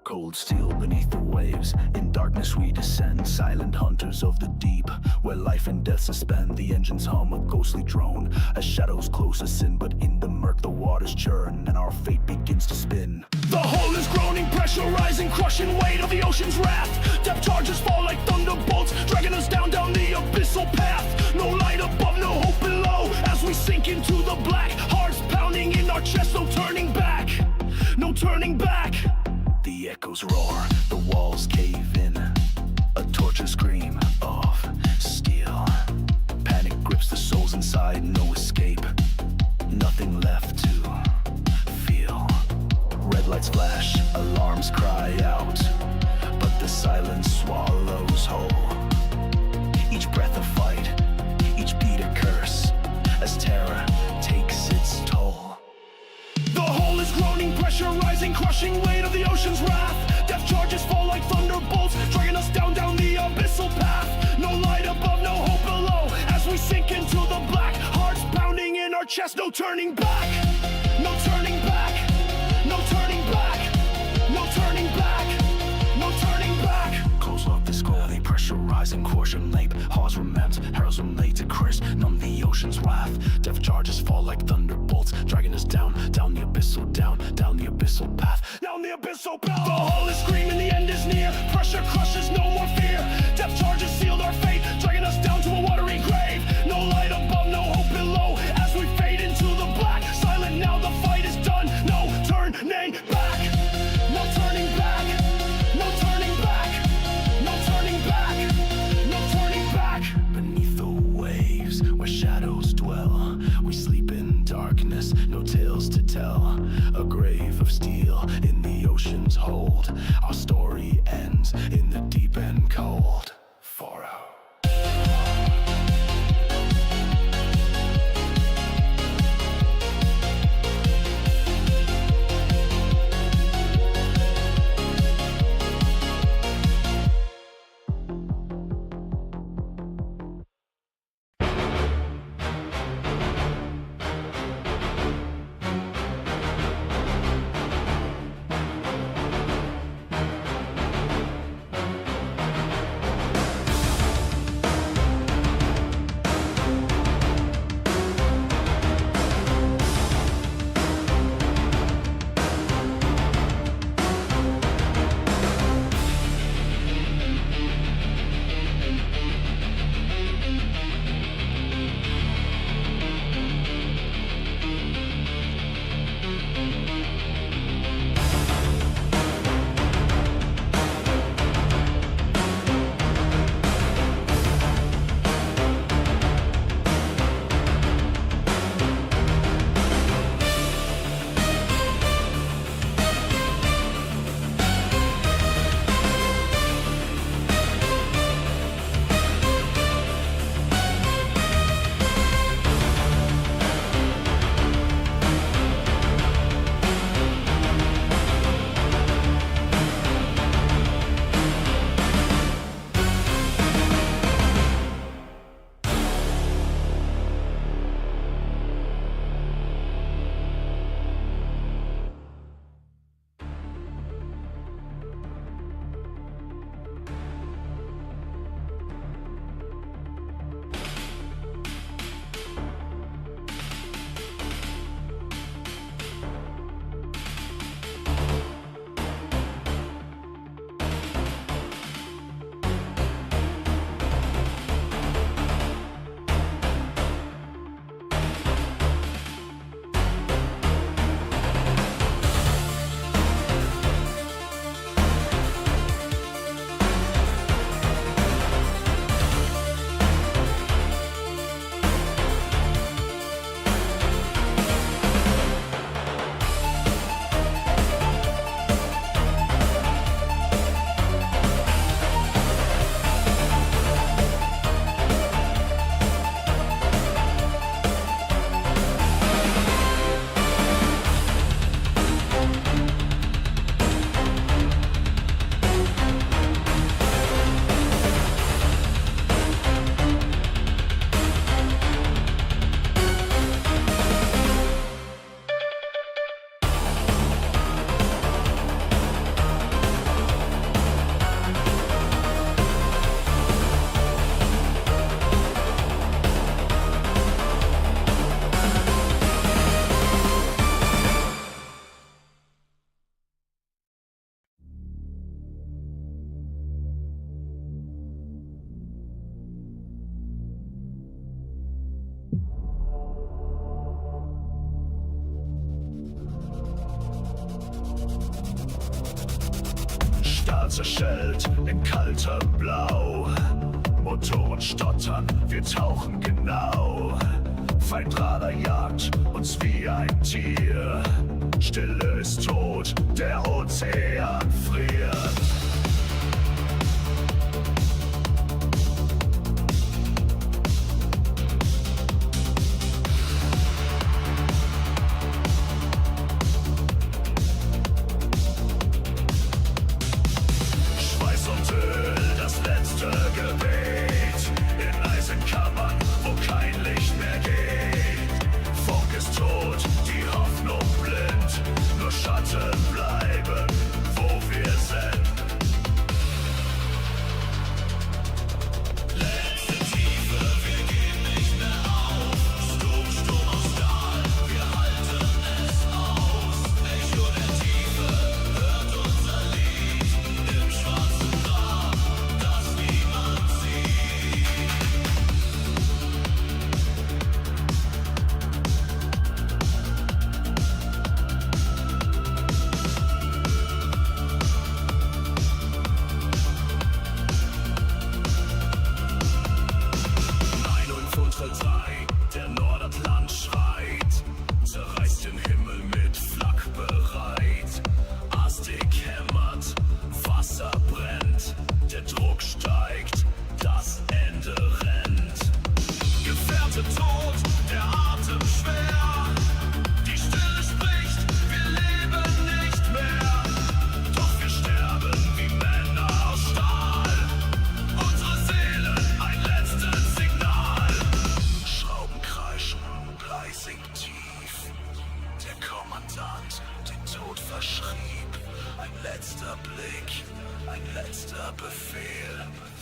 cold steel beneath the waves. In darkness we descend, silent hunters of the deep, where life and death suspend. The engines hum a ghostly drone as shadows close us in, but in the murk the waters churn and our fate begins to spin. The hull is groaning, pressure rising, crushing weight of the ocean's wrath. Depth charges fall like thunderbolts, dragging us down the abyssal path. No light above, no hope below, as we sink into the black. Hearts pounding in our chest, no turning back, no turning back. The echoes roar, the walls cave in, a torture scream of steel. Panic grips the souls inside, no escape, nothing left to feel. Red lights flash, alarms cry out, but the silence swallows whole. Each breath a fight, each beat a curse, as terror takes its toll. The hull is groaning, pressure rising, crushing weight of the ocean's wrath. Death charges fall like thunderbolts, dragging us down the abyssal path. No light above, no hope below, as we sink into the black. Hearts pounding in our chest, no turning back, no turning back, no turning back, no turning back, no turning back. Close lock the skull, the pressure rising, caution lape, hawes remember, heralds from late to Chris, numb the ocean's wrath. Death charges fall like thunderbolts, dragging us down the abyssal, down the abyssal path, down the abyssal path. The hull is screaming, the end is near, pressure crushes, no more fear. Death charges sealed our fate, dragging us down to a watery grave. No light above, no hope below, as we fade into the black. Silent now, the fight is done, no turning back, no turning back, no turning back, no turning back, no turning back. Beneath the waves, where shadows dwell, we sleep in darkness, no tales to tell. A grave of steel in the ocean's hold, our story ends in the deep and cold. Far out. Stahl zerschellt in kaltem Blau. Motoren stottern, wir tauchen genau. Feindradar jagt uns wie ein Tier. Stille ist tot, der Ozean friert.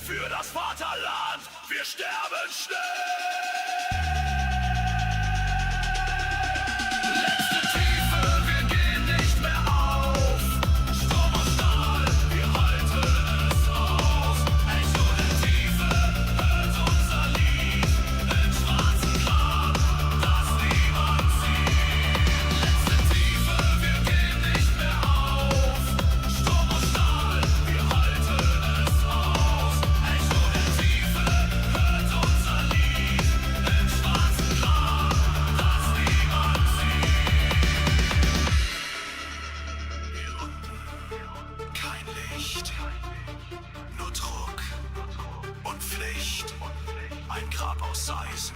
Für das Vaterland, wir sterben schnell! Ein Grab aus Eisen,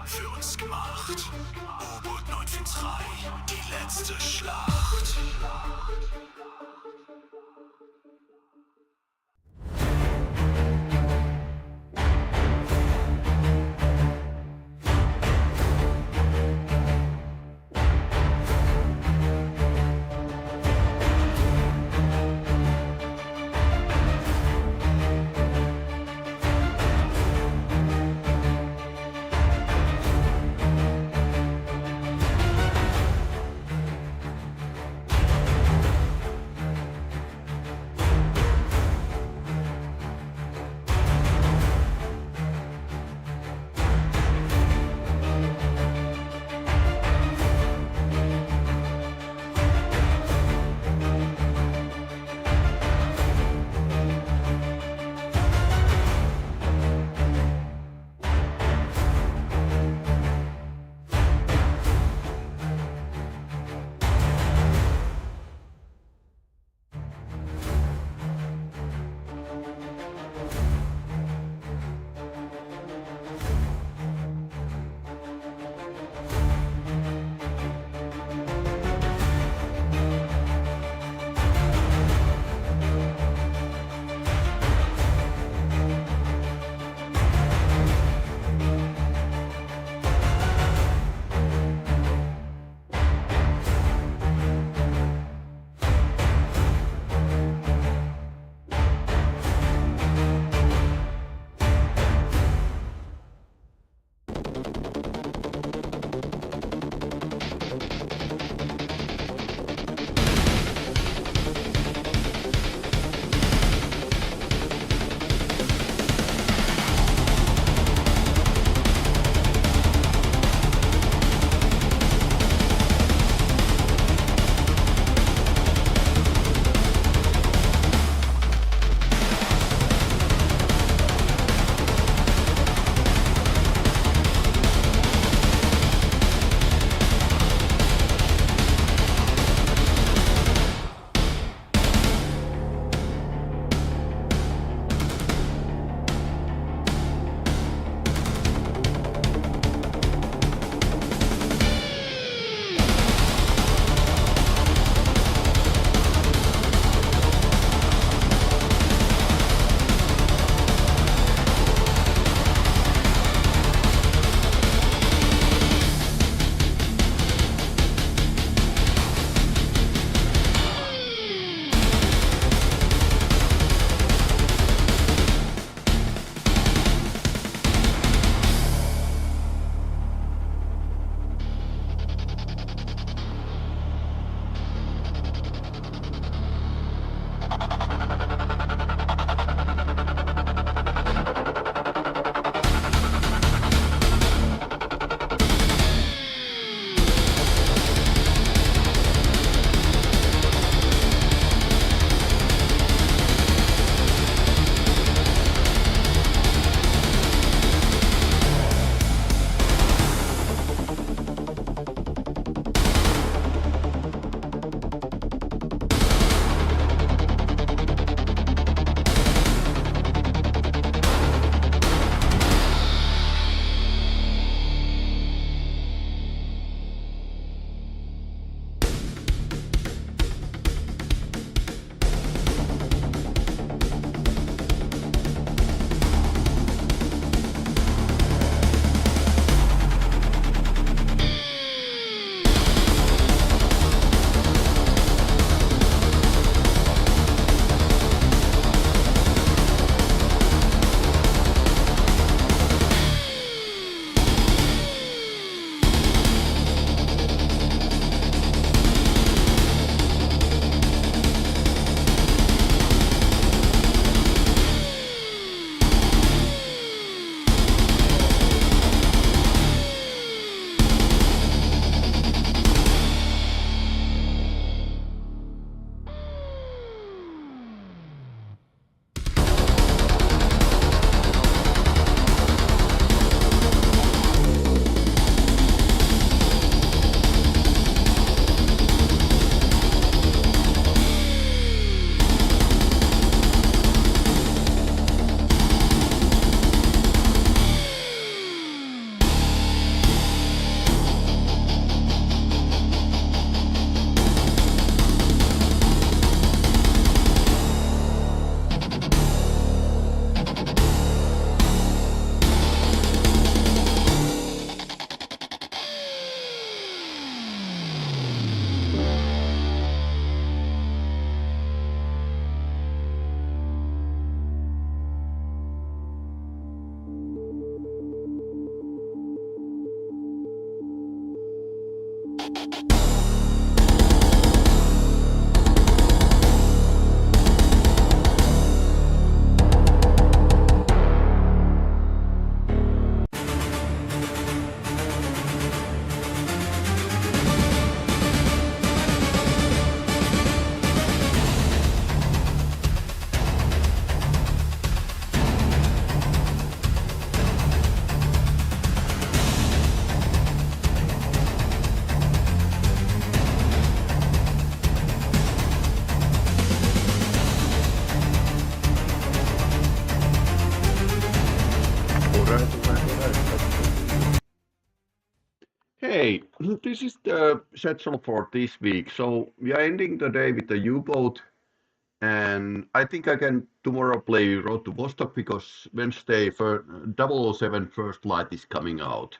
für uns gemacht. U-Boot 943, die letzte Schlacht. Hey, this is the schedule for this week. So we are ending the day with the U-boat, and I think I can tomorrow play Road to Vostok because Wednesday for 007 First Light is coming out,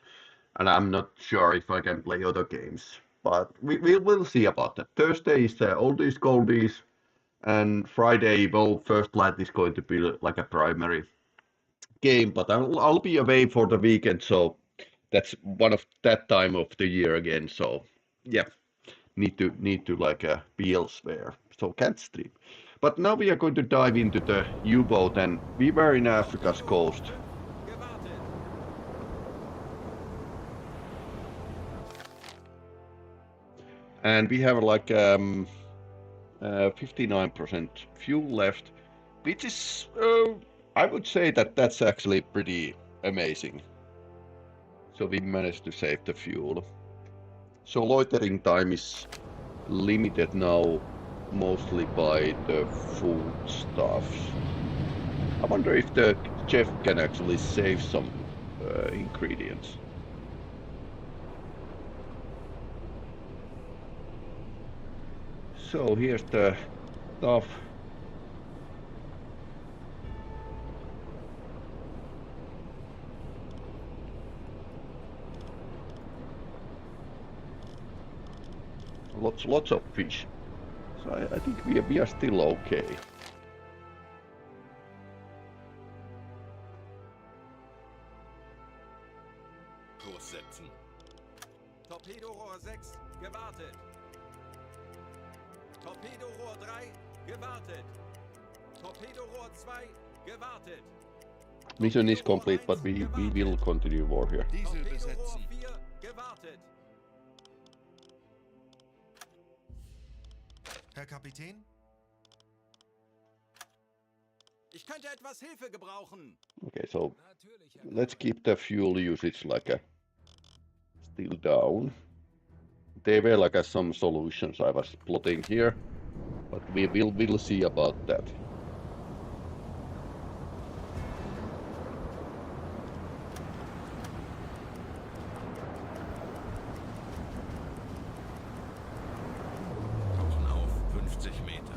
and I'm not sure if I can play other games. But we will see about that. Thursday is the oldies goldies, and Friday, well, First Light is going to be like a primary game, but I'll be away for the weekend, so that's one of that time of the year again. So yeah, need to like be elsewhere. So can't stream. But now we are going to dive into the U-boat, and we were in Africa's coast. And we have like 59% fuel left, which is I would say that that's actually pretty amazing. So we managed to save the fuel. So loitering time is limited now mostly by the foodstuffs. I wonder if the chef can actually save some ingredients. So here's the stuff. Lots of fish. So I think we are still okay. Kurs setzen. Torpedorohr 6, gewartet. Torpedorohr 3, gewartet. Torpedorohr 2, gewartet. Mission is complete, but we will continue war here. Diesel besetzen. 4, gewartet. Herr Kapitän? Ich könnte etwas Hilfe gebrauchen. Okay, so let's keep the fuel usage like a still down. There were like some solutions I was plotting here, but we will see about that. Tauchen auf 50 Meter.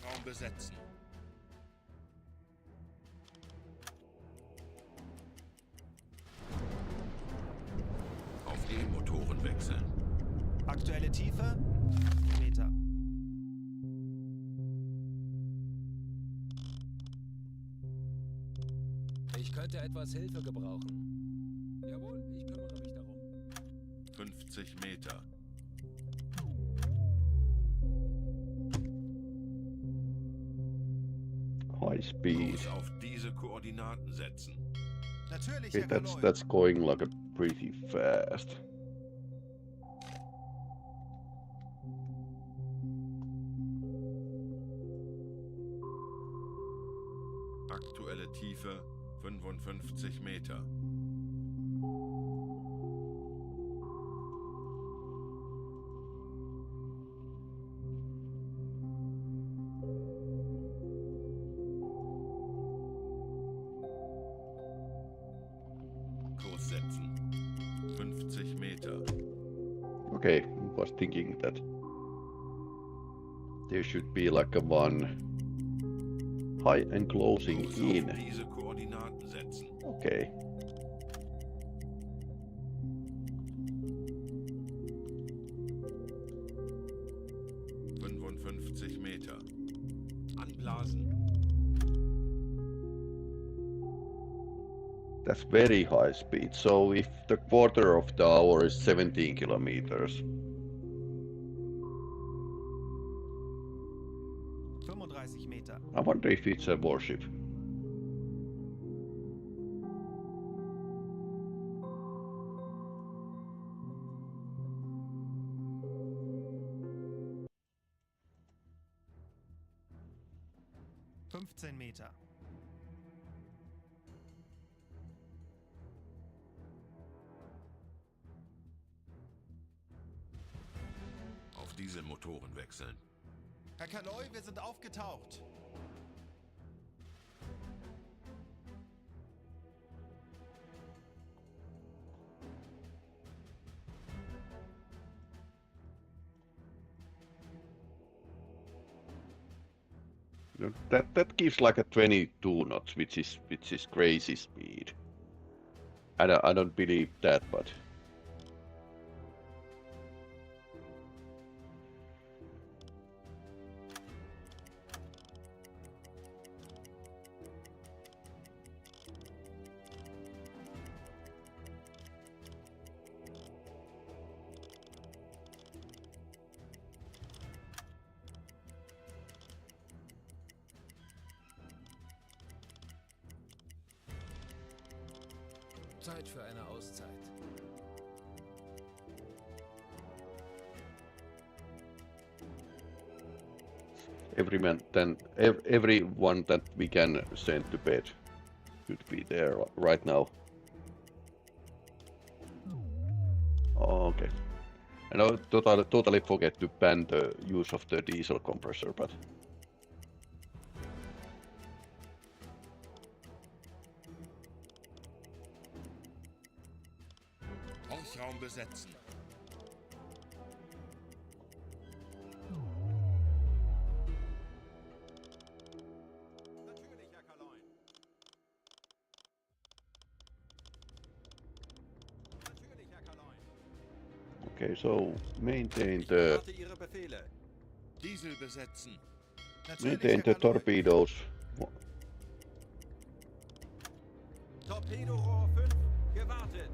Raum besetzen. Auf E-Motoren wechseln. Aktuelle Tiefe? Meter. Ich könnte etwas Hilfe gebrauchen. Jawohl, ich kümmere mich darum. 50 Meter. High speed. Kurs auf diese Koordinaten setzen. Natürlich, Okay, Herr Kanoi. that's going like a pretty fast. Aktuelle Tiefe 55 Meter. Kurs setzen. 50 Meter. Okay, was thinking that there should be like a one high and closing Kurs in. auf diese Koordinaten setzen. Okay. Meter. Anblasen. That's very high speed. So if the quarter of the hour is 17 kilometers. 35 Meter. I wonder if it's a warship. Meter. Auf Dieselmotoren wechseln. Herr Kanoi, wir sind aufgetaucht. That gives like a 22 knots, which is crazy speed. I don't believe that, but Zeit für eine Auszeit. everyone that we can send to bed should be there right now. Okay. And I totally forget to ban the use of the diesel compressor, but Horchraum besetzen. Natürlich, Herr Kaloin. Natürlich, Herr Kaloin. okay, so maintain Ich the erwarte Ihre Befehle. Diesel besetzen. Natürlich, maintain the Herr Kaloin. torpedoes. Torpedorohr 5, gewartet.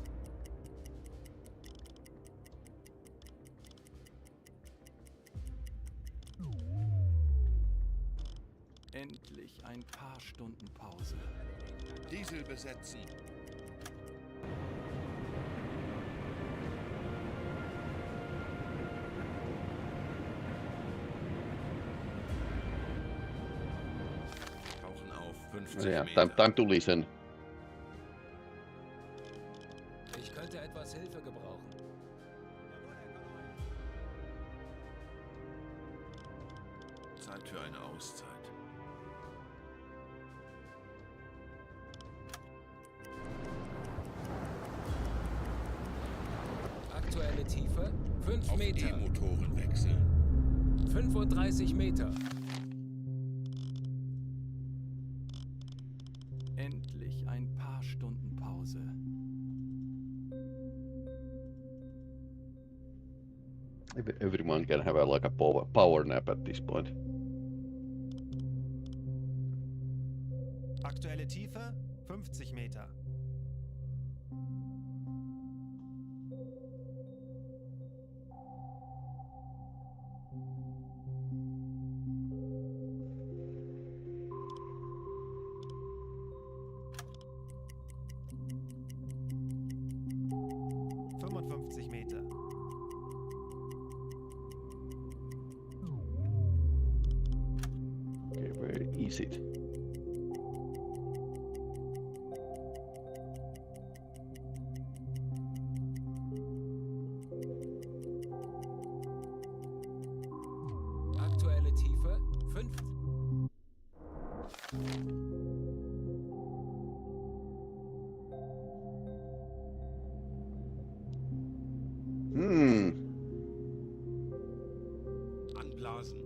Endlich ein paar Stunden Pause. Diesel besetzen. Tauchen auf 50 Yeah, Meter. time to listen. Ich könnte etwas Hilfe gebrauchen. Zeit für eine Auszeit. Aktuelle Tiefe 5 Auf Meter. E-Motoren wechseln. 35 Meter. Endlich ein paar Stunden Pause. Everyone can have like a power nap at this point. Aktuelle Tiefe 50 Meter. Meter. Okay, where is it? Aktuelle Tiefe 5. Anblasen.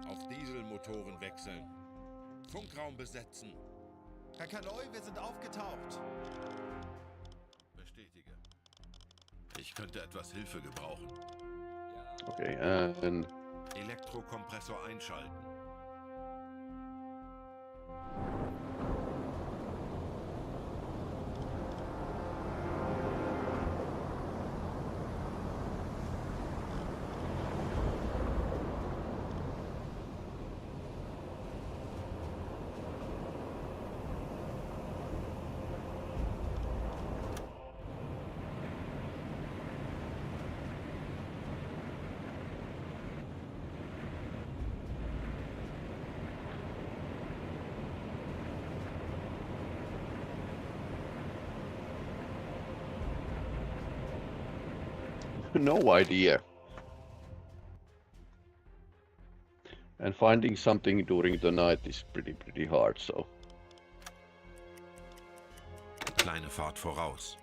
Auf Dieselmotoren wechseln. Funkraum besetzen. Herr Kaloi, wir sind aufgetaucht. Bestätige. Ich könnte etwas Hilfe gebrauchen. Okay, and Elektrokompressor einschalten. no idea. And finding something during the night is pretty hard, so. Kleine Fahrt voraus.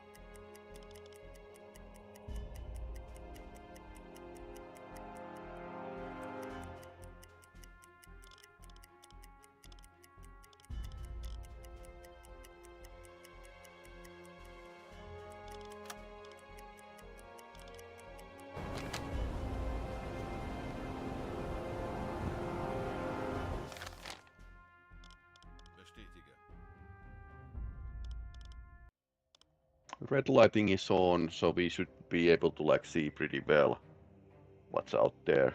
Red lighting is on, so we should be able to like see pretty well what's out there.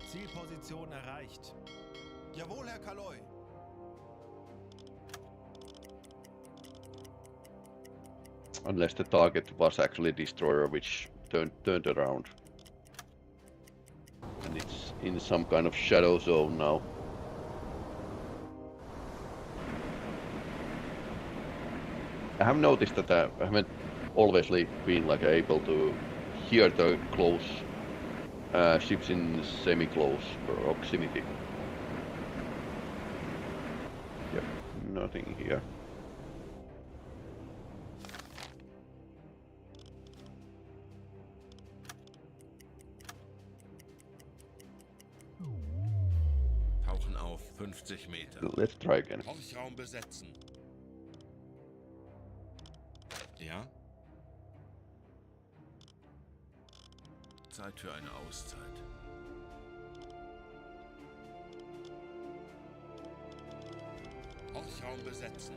Zielposition erreicht. Jawohl, Herr Kaloy. Unless the target was actually a destroyer which turned around. And it's in some kind of shadow zone now. I have noticed that I haven't always been like able to hear the close ships in semi-close proximity. Yep, nothing here. Tauchen auf 50 Meter. Let's try again. Horchraum besetzen. Ja? Zeit für eine Auszeit. Horchraum besetzen.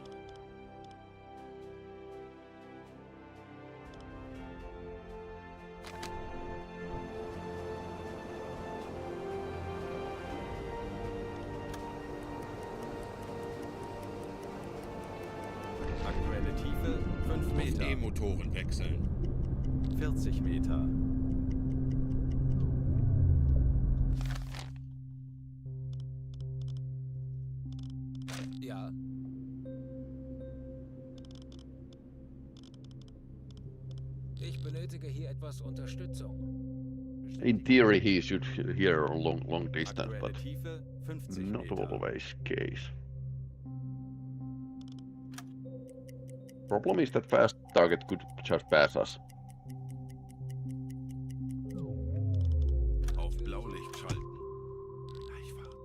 Aktuelle Tiefe 5 Meter. E-Motoren wechseln. 40 Meter. Ja. Ich benötige hier etwas Unterstützung. In theory he should hear a long distance, Aktuelle but Tiefe 50 not Meter. always case. Problem is that fast target could just pass us. Auf Blaulicht schalten. Gleichfahrt.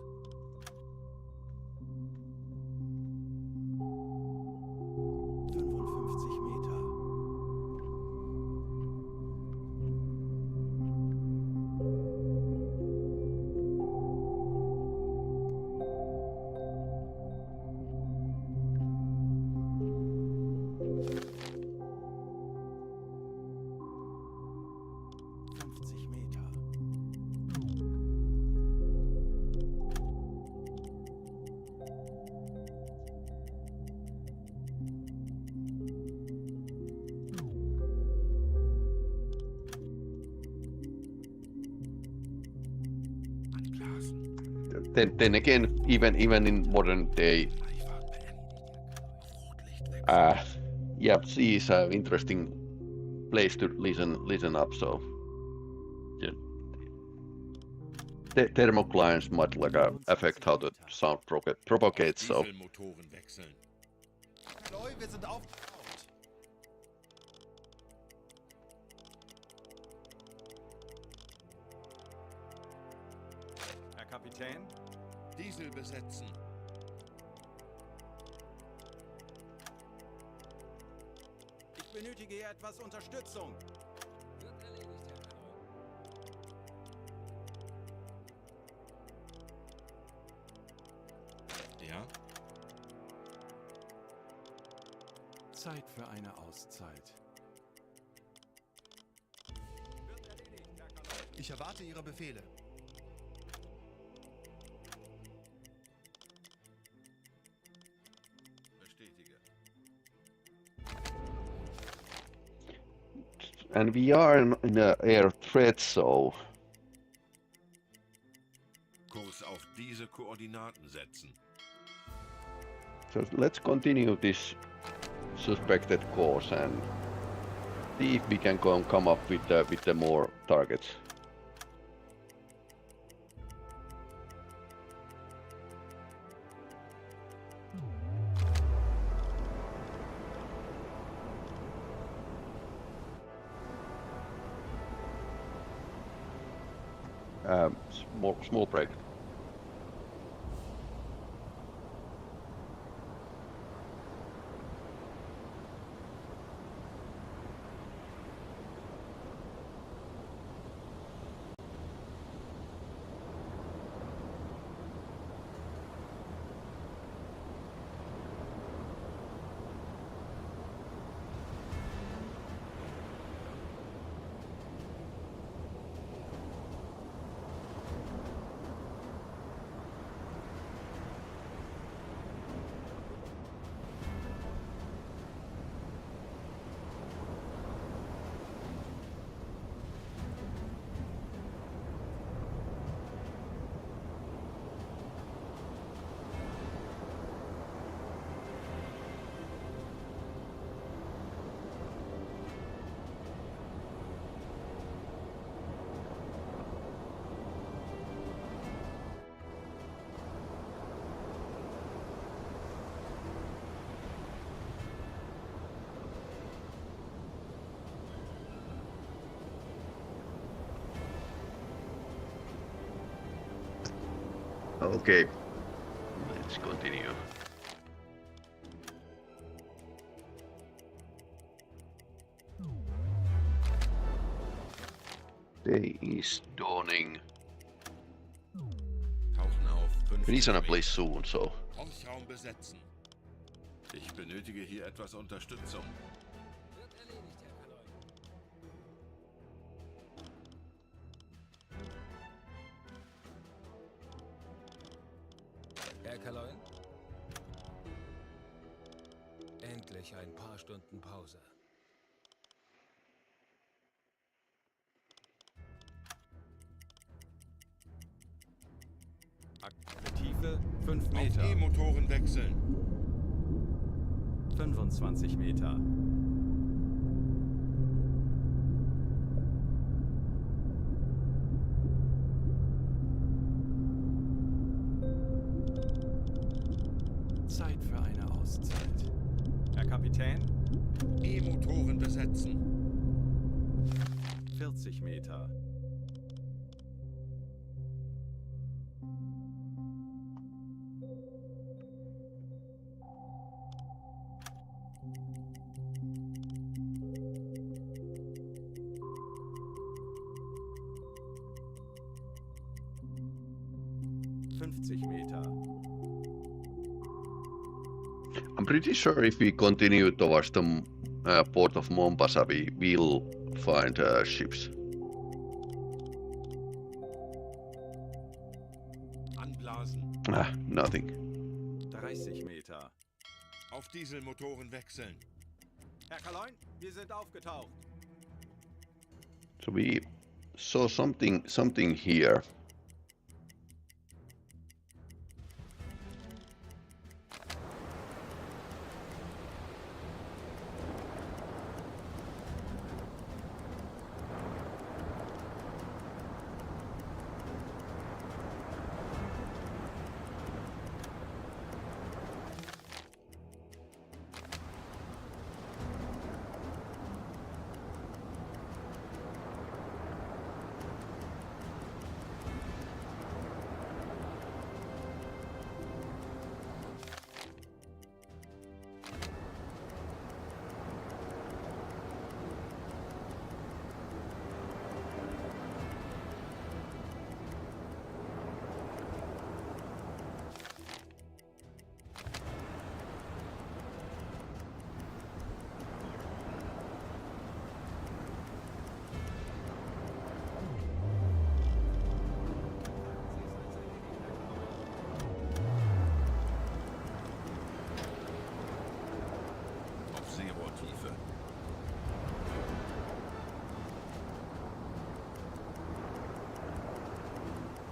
Then again, even in modern day, yeah, sea is an interesting place to listen up. So, yeah, thermoclines might like affect how the sound propagates. So, Dieselmotoren wechseln. Kaloy, wir sind aufgetaucht. Herr Kapitän, Diesel besetzen. ich benötige hier etwas Unterstützung. Wird erledigt, Herr Kaloy. Ja? Zeit für eine Auszeit. Wird erledigt, Herr Kaloy. Ich erwarte Ihre Befehle. Bestätige. and we are in a air threat, so Kurs auf diese Koordinaten setzen. So let's continue this suspected course and see if we can come up with the more targets. Small break. Okay, let's continue. Day is dawning. Tauchen auf 50 He's gonna play Meter. soon, so Horchraum besetzen. Ich benötige hier etwas Unterstützung. Wird erledigt, Herr Kaloi. Herr Kaloi? Endlich ein paar Stunden Pause. Tiefe 5 Auf Meter. E-Motoren wechseln. 25 Meter. Zeit für eine Auszeit. Herr Kapitän, E-Motoren besetzen. 40 Meter. I'm pretty sure if we continue towards the port of Mombasa, we will find ships. Anblasen. Nothing. 30 Meter. Auf Dieselmotoren wechseln. Herr Kaloi, wir sind aufgetaucht. So we saw something here. Seerohrtiefe.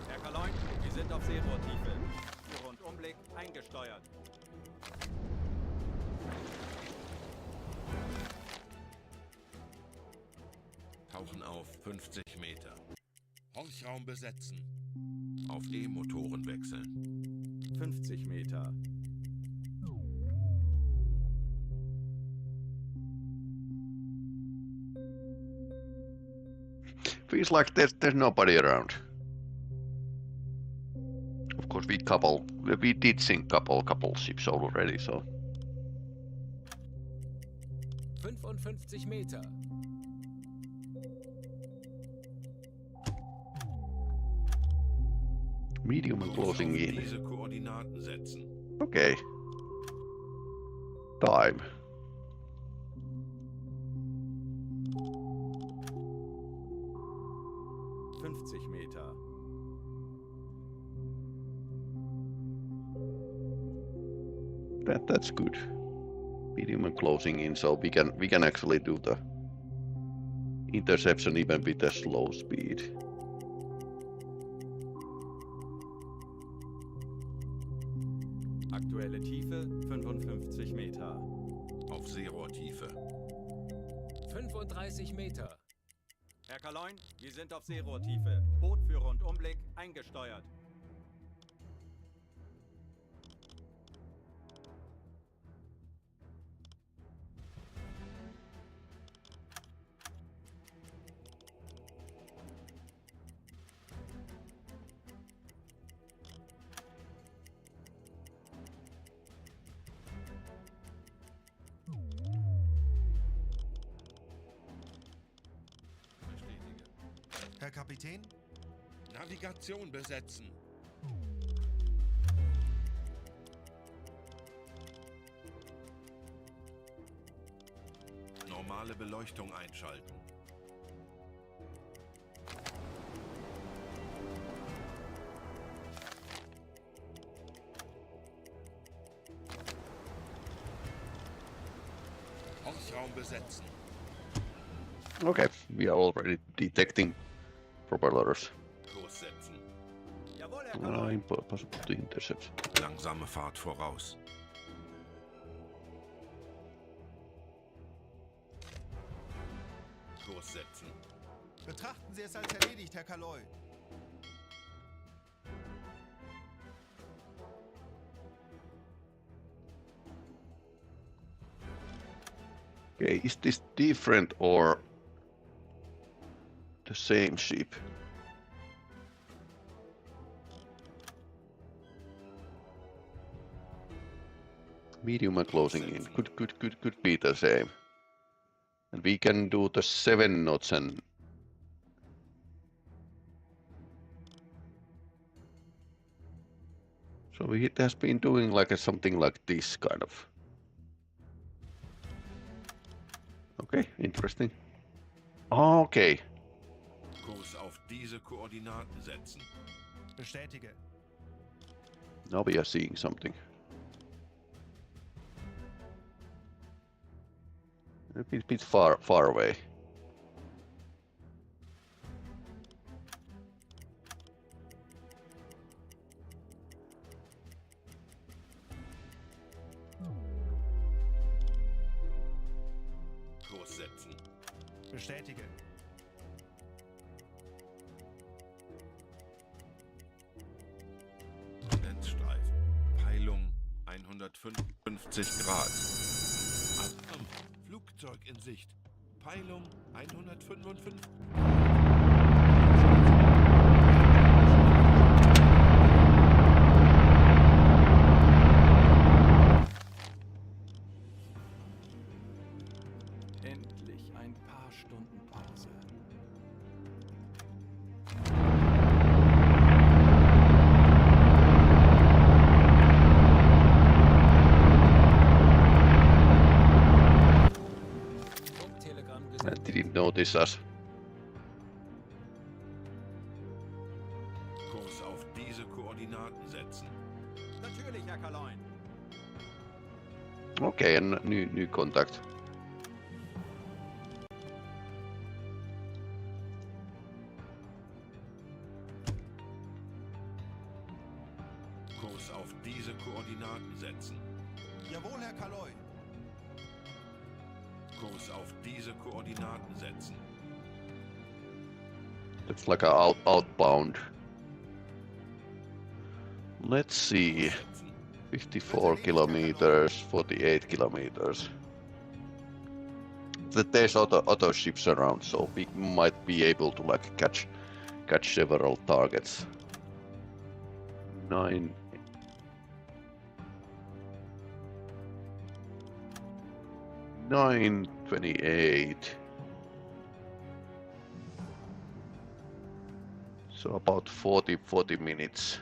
Herr Kaloi, wir sind auf Seerohrtiefe. Für Rundumblick eingesteuert. Tauchen auf 50 Meter. Horchraum besetzen. Auf E-Motoren wechseln. 50 Meter. Feels like there's nobody around. Of course, we did sink couple ships already, so. 55 Meter. Medium and closing Auf in. diese Koordinaten setzen. Okay. Time. Meter. That's good. Medium and closing in, so we can actually do the interception even with a slow speed. Aktuelle Tiefe 55 Meter. Auf Seerohrtiefe. 35 Meter. Herr Kaloin, wir sind auf Seerohrtiefe. Bootführer und Umblick eingesteuert. Herr Kapitän? Navigation besetzen. Normale Beleuchtung einschalten. Horchraum besetzen. Okay, we are already detecting propellers. Kurs setzen. Jawohl, Herr Kaloin. Impossible to intercept. Langsame Fahrt voraus. Kurs setzen. Betrachten Sie es als erledigt, Herr Kaloy. Okay, is this different or the same ship? Medium and closing in. Could be the same. And we can do the 7 knots and so it has been doing like something like this kind of. Okay, interesting. Okay. Kurs auf diese Koordinaten setzen. Bestätige. Now we are seeing something. A bit far away. Kurs setzen. Bestätige. Grenzstreifen. Peilung 155 Grad. Achtung, Flugzeug in Sicht. Peilung 155. Endlich ein paar Stunden Pause. Funktelegramm I gesendet. didn't notice us. Kurs auf diese Koordinaten setzen. Natürlich, Herr Kaloin. Okay, and new contact. Kurs auf diese Koordinaten setzen. Jawohl, Herr Kaloi. Kurs auf diese Koordinaten setzen. It's like a outbound. Let's see. 54 kilometers, 48 kilometers. There's other ships around, so we might be able to like catch several targets. 9:28. So about 40 minutes.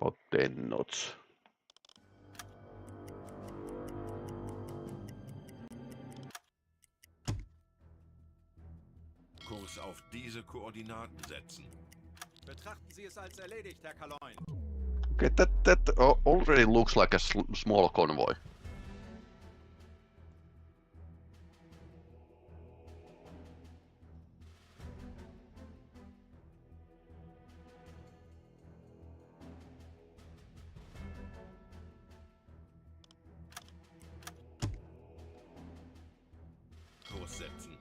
About 10 knots. Kurs auf diese Koordinaten setzen. Betrachten Sie es als erledigt, Herr Kaloin. Okay, that already looks like a small convoy. Kurs setzen.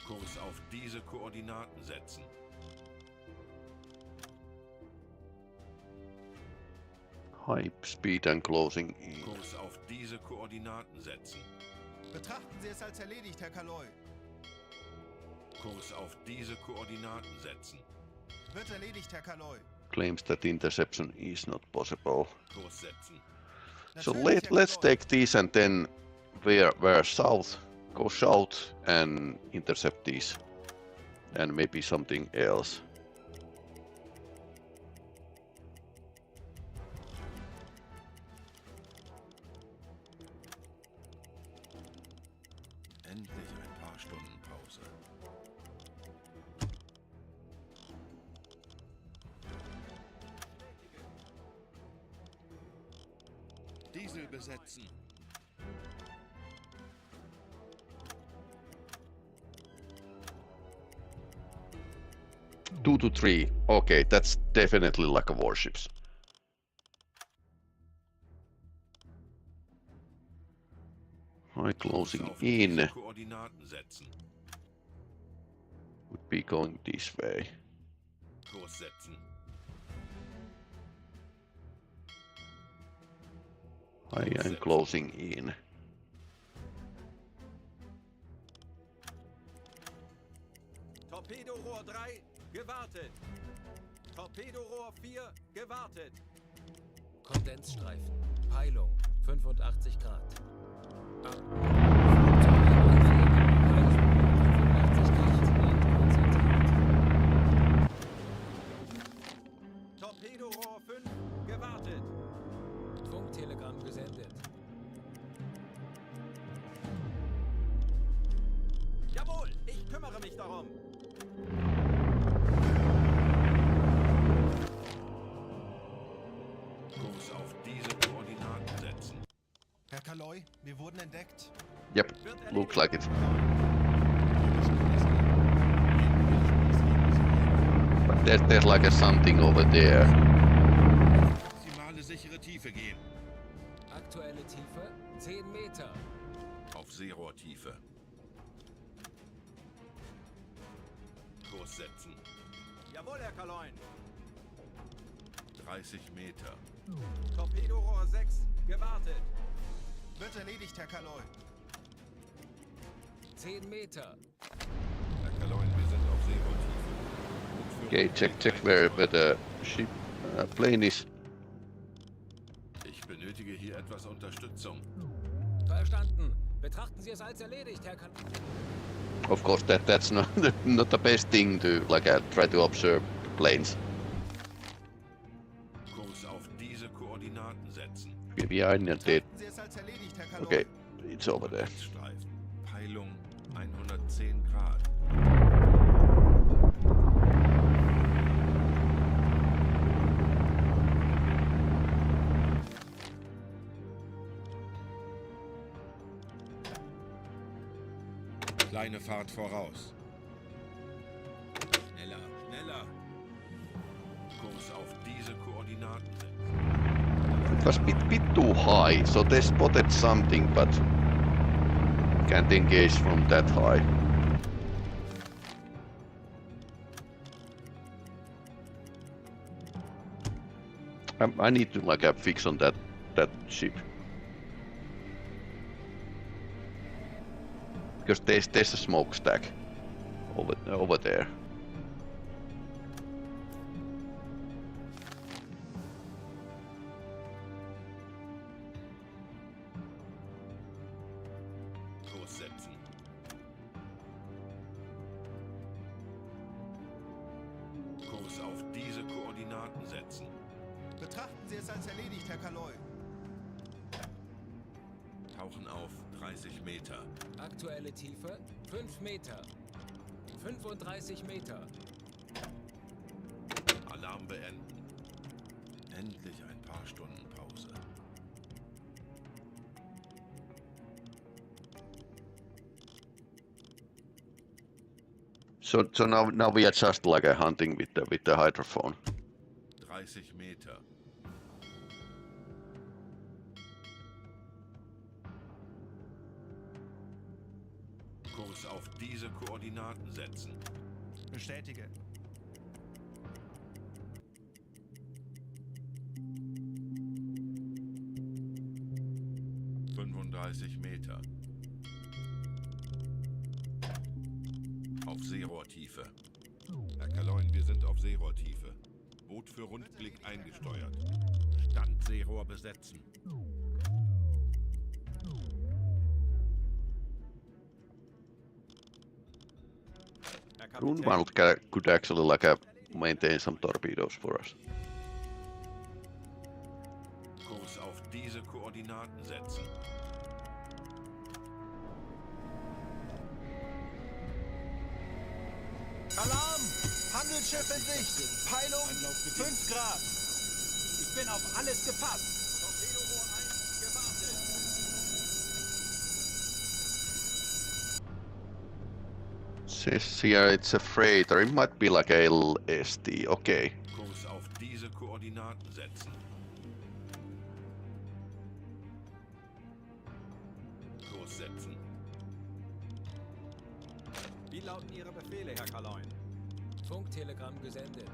Kurs auf diese Koordinaten setzen. High speed and closing in. Kurs auf diese Koordinaten setzen. Betrachten Sie es als erledigt, Herr Kaloi. Kurs auf diese Koordinaten setzen. Wird erledigt, Herr Kaloi. Claims that interception is not possible. Kurs setzen. So Natürlich, Herr let's Kaloi. take these and then we're south. Go south and intercept these. And maybe something else. Endlich ein paar Stunden Pause. Diesel besetzen. Two to three. Okay, that's definitely like a warships. High closing Auf diese in Koordinaten setzen. would be going this way. Kurs setzen. High and closing in. Torpedorohr 3, gewartet. Torpedorohr 4, gewartet. Kondensstreifen. Peilung 85 Grad. Ab. Torpedorohr 5, gewartet. Funktelegramm gesendet. Jawohl, ich kümmere mich darum. Kurs auf diese Koordinaten setzen. Herr Kaloi, wir wurden entdeckt. Yep, looks like it. But there's like a something over there. Maximale sichere Tiefe gehen. Aktuelle Tiefe 10 Meter. Auf Seerohrtiefe. Kurs setzen. Jawohl, Herr Kaloin. 30 Meter. Torpedorohr 6, gewartet. Wird erledigt, Herr Kaloi. 10 Meter. Herr Kaloin, wir sind auf Seerohrtiefe. Okay, check where the ship plane is. Ich benötige hier etwas Unterstützung. Verstanden. Betrachten Sie es als erledigt, Herr Kan. Of course, that's not not the best thing to like try to observe planes. Kurs auf diese Koordinaten setzen. Okay, we are near dead. Betrachten Sie es als erledigt, Herr Kaloi. Okay, it's over there. Kondensstreifen. Peilung 110 Grad. deine Fahrt voraus. Schneller, schneller. Kurs auf diese Koordinaten setzen. It was bit too high, so they spotted something, but can't engage from that high. I need to like fix on that ship. Because there's a smokestack over there. Kurs setzen. Kurs auf diese Koordinaten setzen. Betrachten Sie es als erledigt, Herr Kaloi. Tauchen auf 30 Meter. Aktuelle Tiefe 5 Meter. 35 Meter. Alarm beenden. Endlich ein paar Stunden Pause. So now we are just like a hunting with the hydrophone. 30 Meter. Kurs auf diese Koordinaten setzen. Bestätige. Meter. Auf Seerohrtiefe. Herr Kaloin, wir sind auf Seerohrtiefe. Boot für Rundblick eingesteuert. Stand Seerohr besetzen. Grunwald could actually like maintain some torpedoes for us. Kurs auf diese Koordinaten setzen. Alarm! Handelsschiff in Sicht! Peilung 5 Grad! Ich bin auf alles gefasst. Torpedorohr 1 gewartet. Says here it's a freighter. It might be like a LST. Okay. Kurs auf diese Koordinaten setzen. Kurs setzen. Wie lauten Ihre Befehle, Herr Kaloin? Funktelegramm gesendet.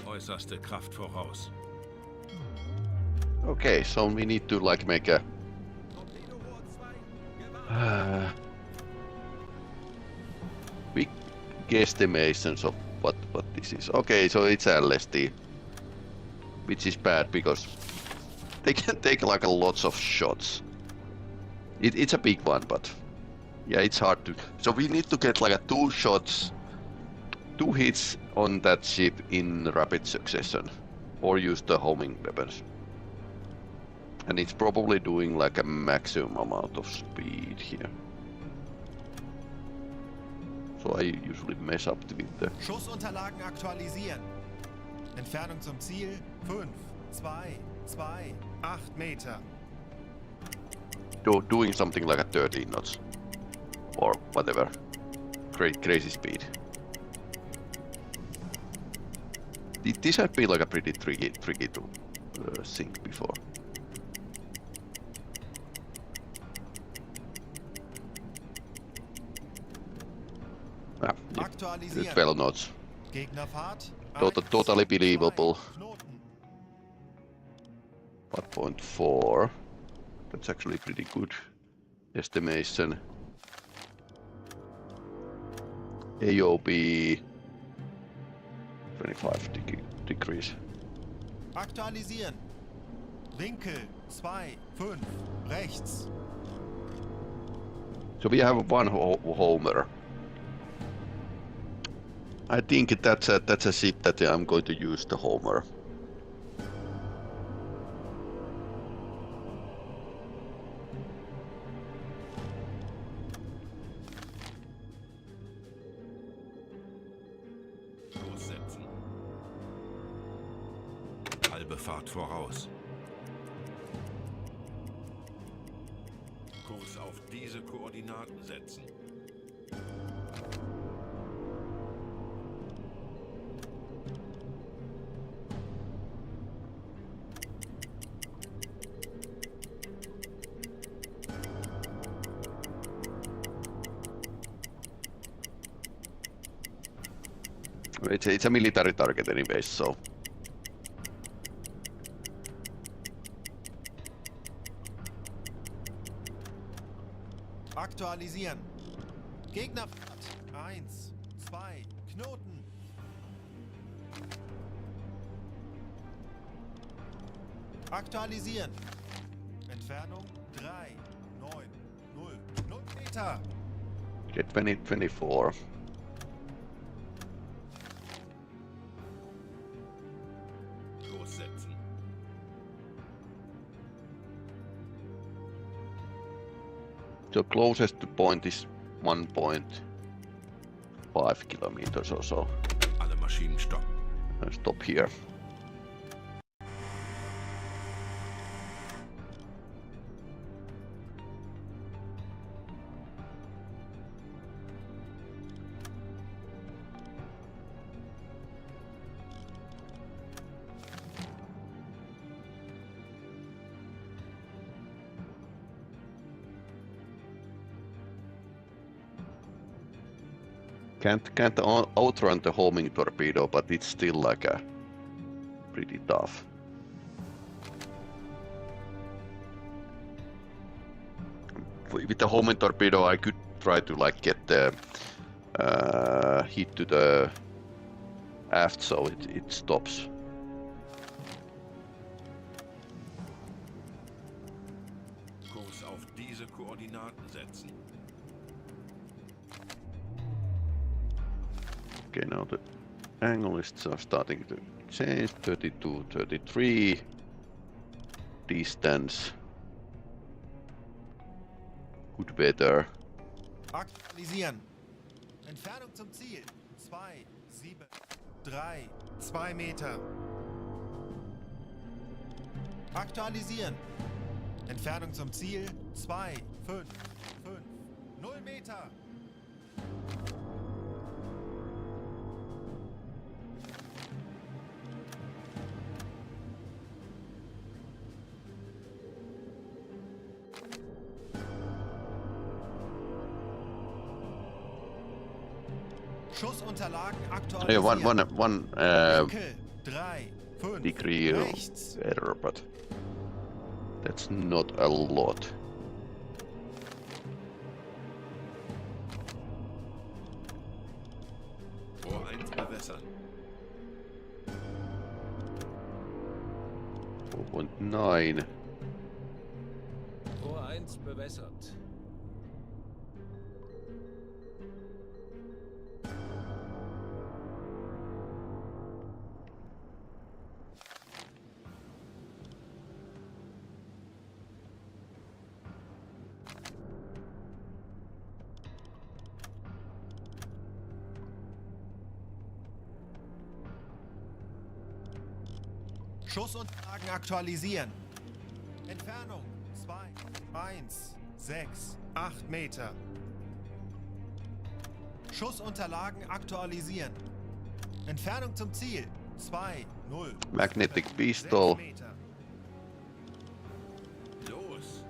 Äußerste Kraft voraus. Okay, so we need to like make a Torpedorohr 2 gewartet. big guesstimations of what this is. Okay, so it's LST, which is bad because they can take like a lots of shots. It's a big one, but yeah, it's hard to. So we need to get like a 2 shots, 2 hits on that ship in rapid succession, or use the homing weapons. And it's probably doing like a maximum amount of speed here. So I usually mess up with the... Schussunterlagen aktualisieren. Entfernung zum Ziel 5, 2, 2, 8 Meter. doing something like a 13 knots. Or whatever. Crazy speed. This has been like a pretty tricky to sink before. Yeah, Aktualisieren. 12 knots. Gegnerfahrt. Totally 1, believable. 2, Knoten. 1.4. That's actually pretty good estimation. AOB 25 degrees. Aktualisieren. Winkel 2, 5, rechts. So we have one homer. I think that's a ship that I'm going to use the homer. Befahrt voraus. Kurs auf diese Koordinaten setzen. It's a military target anyway, so. Aktualisieren. Gegner 1, 2, Knoten. Aktualisieren. Entfernung 3, 9, 0, 0 Meter. Get 2024. Kurs setzen. The closest point is 1.5 kilometers or so. Alle Maschinen stoppen. I'll stop here. Can't outrun the homing torpedo, but it's still like a pretty tough. With the homing torpedo, I could try to like get the hit to the aft, so it stops. Kurs auf diese Koordinaten setzen. Okay, now the angle is starting to change. 32, 33. Distance. Good weather. Aktualisieren. Entfernung zum Ziel 2, 7, 3, 2 Meter. Aktualisieren. Entfernung zum Ziel 2, 5, 5, 0 Meter. Schussunterlagen Yeah, aktualisieren. one Winkel 3, 5, degree rechts. error, but that's not a lot. Rohr 1 bewässern. 4.9. Rohr 1 bewässert. Schussunterlagen aktualisieren. Entfernung 2, 1, 6, 8 Meter. Schussunterlagen aktualisieren. Entfernung zum Ziel 2, 0. Magnetic 6 pistol. Meter. Los!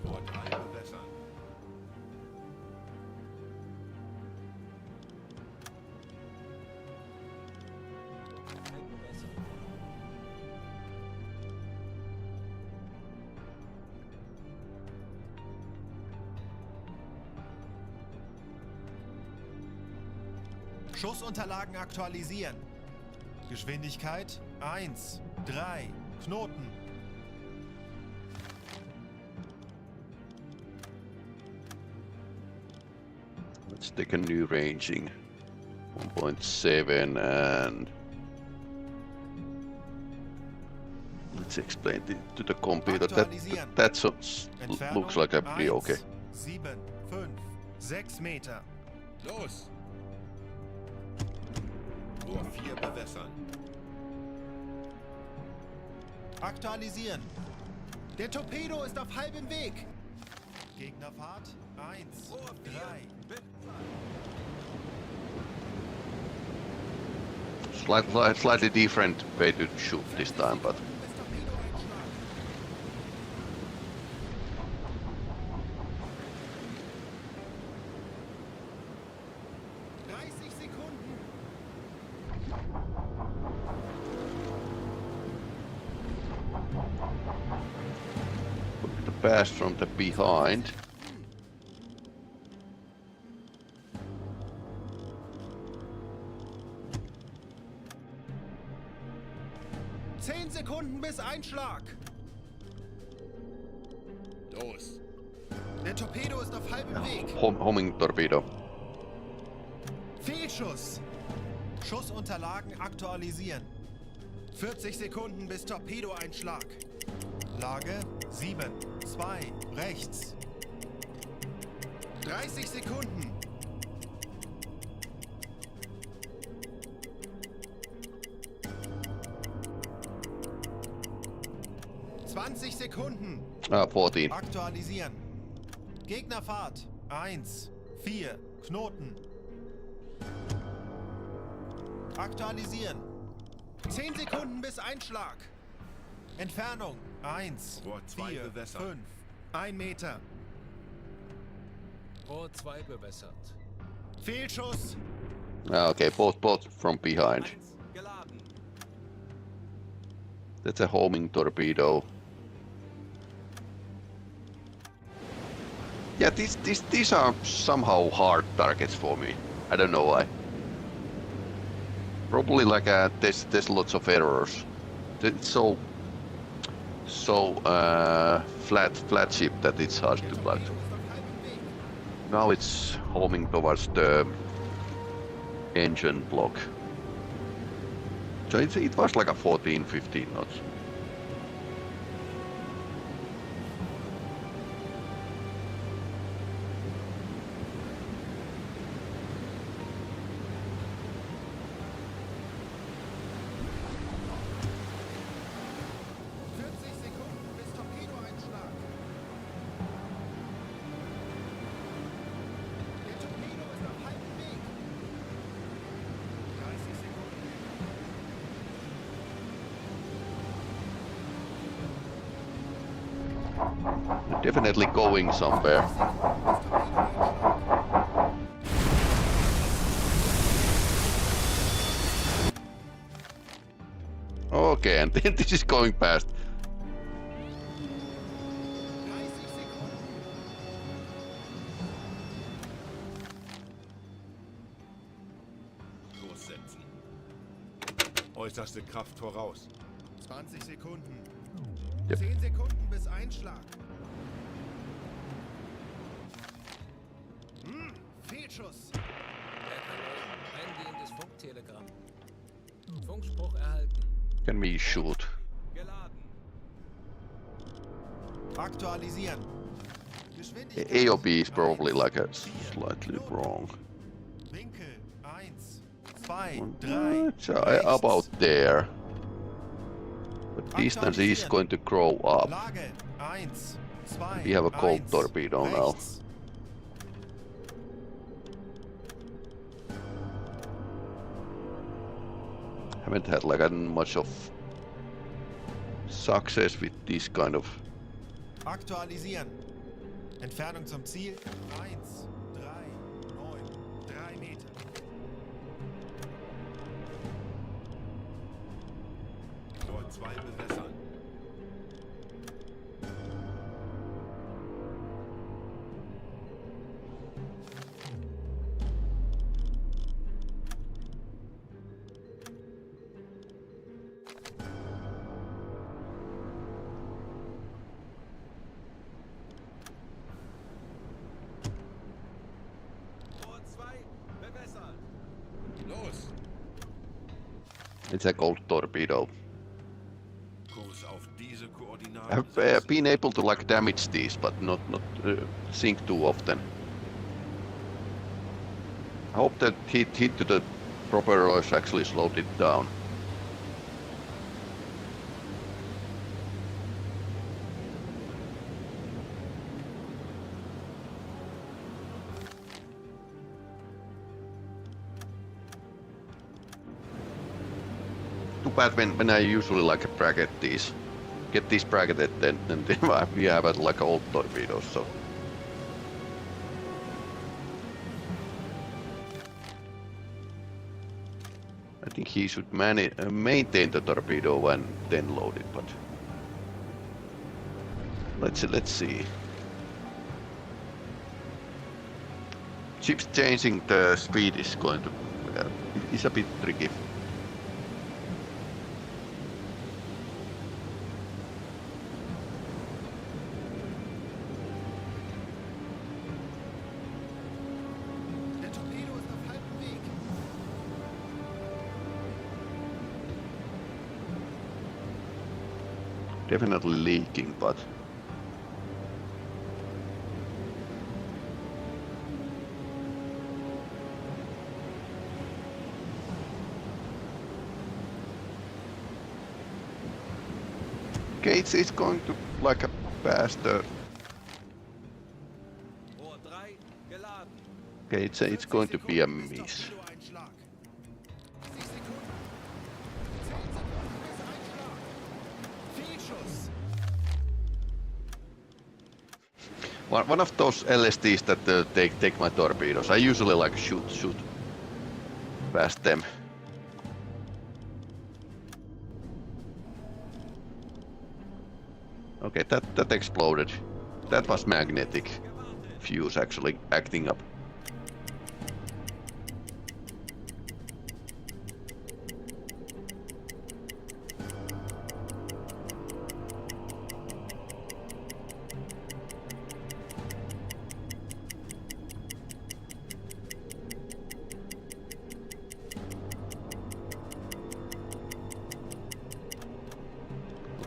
Rohr 3 bewässern. Schussunterlagen aktualisieren. Geschwindigkeit 1, 3, Knoten. Let's take a new ranging. 1.7 and let's explain it to the computer. Aktualisieren. That Entfernung looks like a pretty 1, okay. 7, 5, 6 Meter. Los! Rohr 4 bewässern. Aktualisieren. Der Torpedo ist auf halbem Weg. Gegnerfahrt 1, 3. Slightly different way to shoot this time, but the pass from the behind. Sekunden bis Einschlag. Los. Der Torpedo ist auf halbem Weg. Homing torpedo. Fehlschuss. Schussunterlagen aktualisieren. 40 Sekunden bis Torpedoeinschlag. Lage 7, 2, rechts. 30 Sekunden. Sekunden. 14. Aktualisieren. Gegnerfahrt 1, 4, Knoten. Aktualisieren. 10 Sekunden bis Einschlag. Entfernung 1, Rohr 2 4, bewässert. 5, 1 Meter. Rohr 2 bewässert. Fehlschuss. Okay, both from behind. 1 geladen. That's a homing torpedo. Yeah, these are somehow hard targets for me. I don't know why. Probably like there's lots of errors. It's so flat ship that it's hard to like. Now it's homing towards the engine block. So it was like a 14-15 knots. Definitely going somewhere. Okay, and then this is going past. Lossetzen. Äußerste Kraft voraus. 20 Sekunden. Yep. 10 Sekunden bis Einschlag. Fehlschuss. Eingehendes Funktelegramm. Funkspruch erhalten. Can we shoot? Geladen. Aktualisieren. Geschwindigkeit. AOB is probably like a slightly wrong. Winkel 1, 2, 3. It's about there. But distance is going to grow up. Lage 1, 2. We have a cold torpedo now. Haven't had like much of success with this kind of. Aktualisieren. Entfernung zum Ziel 1, 3, 9, 3 Meter. Rohr 2 bewässern. Rohr 2 bewässert. Los. It's a cold torpedo. Kurs auf diese Koordinaten. I've been able to like damage these, but not sink too often. I hope that hit to the propellers actually slowed it down. Too bad when I usually like bracket these, get these bracketed, then we have like old torpedoes. So I think he should maintain the torpedo when then loaded, but let's see. Ships changing the speed is going to is a bit tricky. Der Torpedo ist auf halbem Weg. Definitely leaking, but okay, it's going to like a faster. Rohr 3 geladen. Okay, it's going to be a miss. Torpedoeinschlag. 60 Sekunden. 10 Sekunden bis Einschlag. Fehlschuss. One of those LSTs that take my torpedoes. I usually like shoot past them. Okay, that exploded. That was magnetic fuse actually acting up.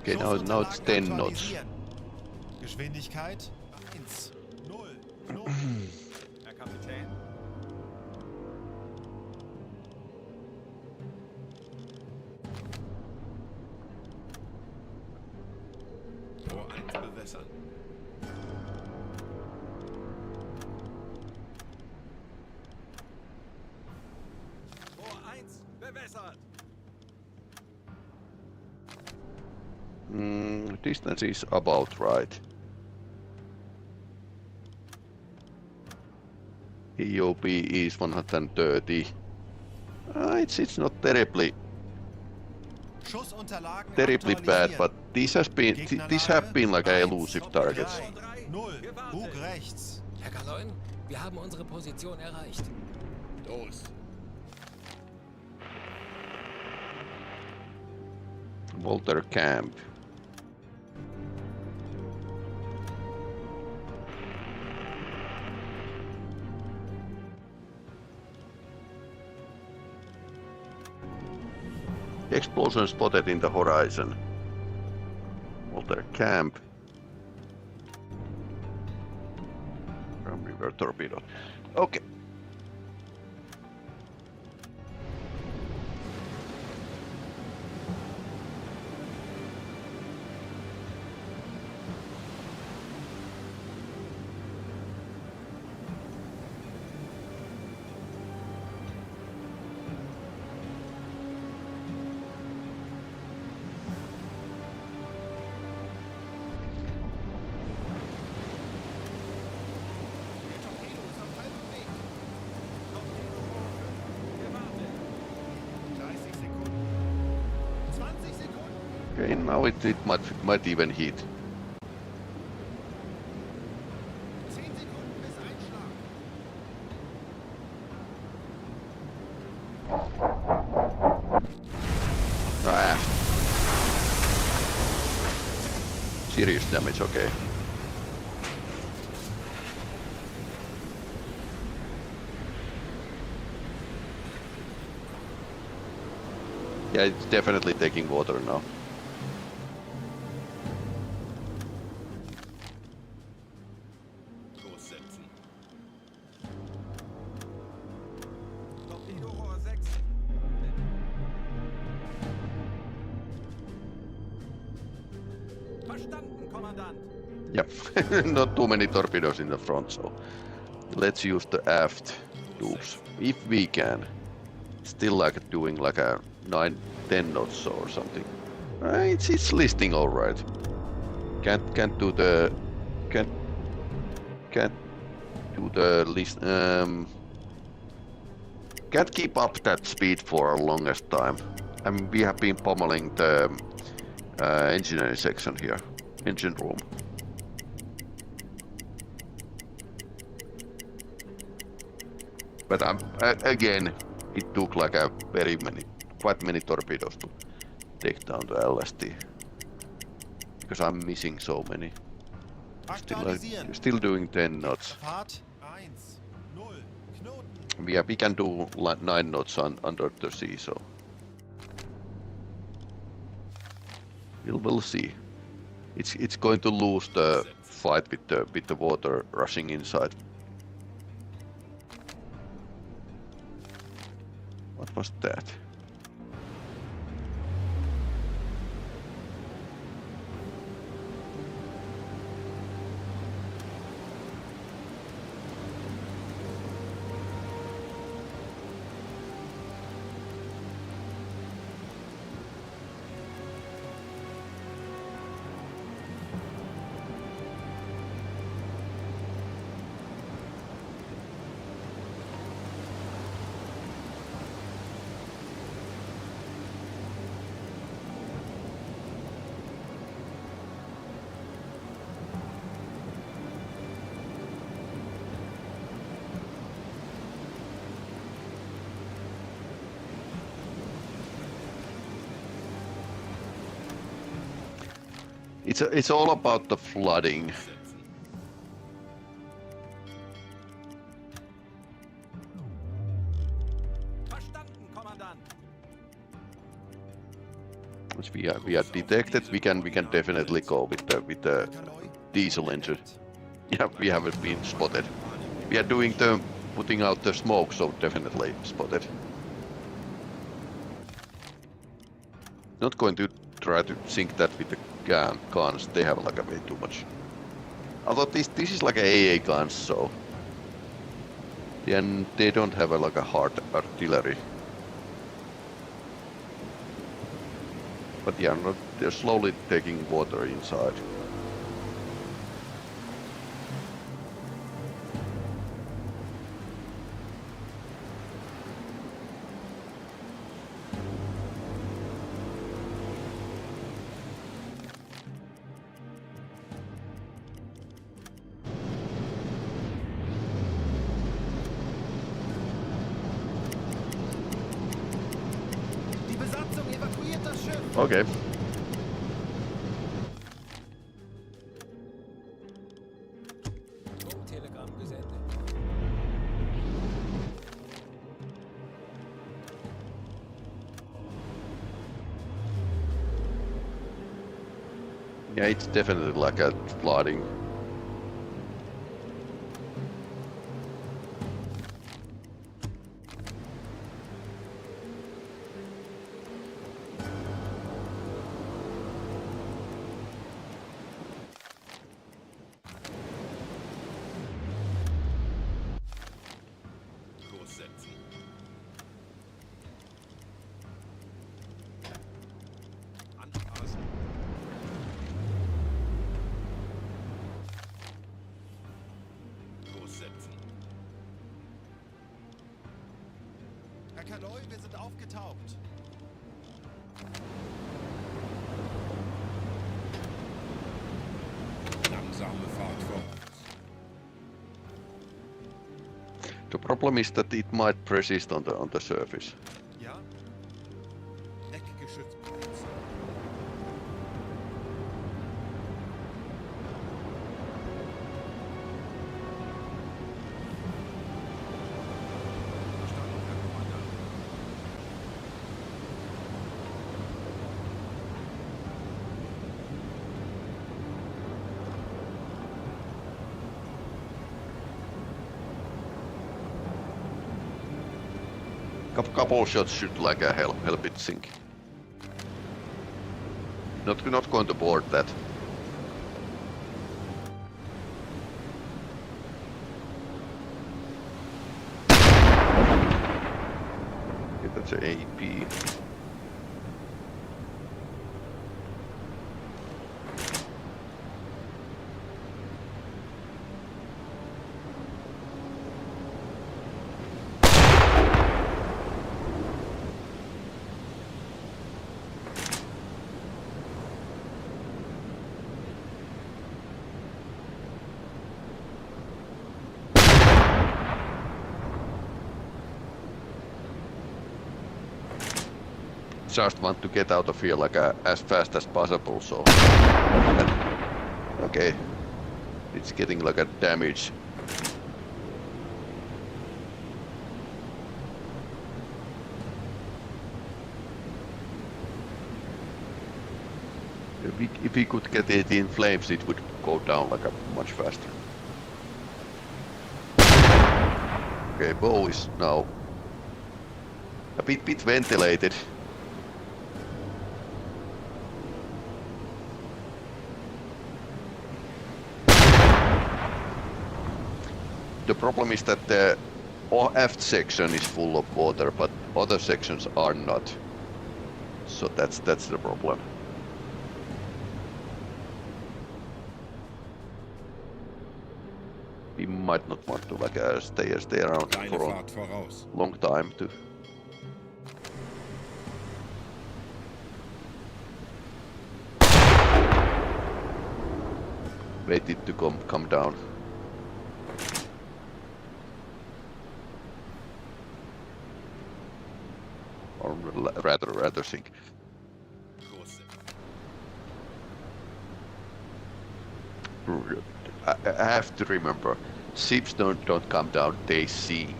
Okay, now it's 10 knots. Geschwindigkeit 1, 0, 0. Herr Kapitän. Rohr 1 bewässern. Rohr 1 bewässert. Distance is about right. EOP is 130. It's not terribly Schussunterlagen bad, aktualisieren. but these have been like elusive targets. 0, Bug rechts. Herr Kaloin, wir haben unsere Position erreicht. Los. Walter Camp. Explosion spotted in the horizon. Walter Camp. From river torpedo. Okay. Der Torpedo ist auf halbem Weg. Torpedo Rohr 5 gewartet. 30 Sekunden. 20 Sekunden. Okay, now it might even hit. 10 Sekunden bis Einschlag. Ah. Serious damage, okay. Yeah, it's definitely taking water now. Lossetzen. Torpedo Rohr 6 Verstanden, Kommandant. Yep, not too many torpedoes in the front, so let's use the aft tubes if we can. Still like doing like a 9-10 knots or something. It's listing all right. Can't do the list. Can't keep up that speed for a longest time. I mean, we have been pummeling the engineering section here, engine room. But again, it took like quite many torpedoes to take down the LST. Because I'm missing so many. Still doing 10 knots. Fahrt 1, 0, Knoten. Yeah, we can do like 9 knots under the sea, so we'll see. It's going to lose the fight with the water rushing inside. What was that? It's all about the flooding. Verstanden, Kommandant. Once we are detected, we can definitely go with the diesel engine. Yeah, we haven't been spotted. We are doing putting out the smoke, so definitely spotted. Not going to try to sink that with the guns. They have like a way too much. Although this is like a AA guns, so and they don't have like a hard artillery. But yeah, they're slowly taking water inside. Die Besatzung evakuiert das Schiff. Okay. Funktelegramm gesendet. Yeah, it's definitely like a flooding. Kurs setzen. Anpassen. Kurs setzen. Herr Kaloy, wir sind aufgetaucht. Langsame Fahrt vorwärts. The problem is that it might persist on the surface. Ja? Eckgeschütz. Verstanden, Herr Kommandant. Couple shots should like help it sink. Not going to board that. the AP. Just want to get out of here like as fast as possible, so okay, it's getting like a damage. If we could get it in flames, it would go down like a much faster. Okay, bow is now a bit ventilated. The problem is that the aft section is full of water, but other sections are not. So that's the problem. We might not want to like stay around Kleine for Fahrt voraus. a long time to. Wait it to come down. Or rather sink. I have to remember, ships don't come down, they sink.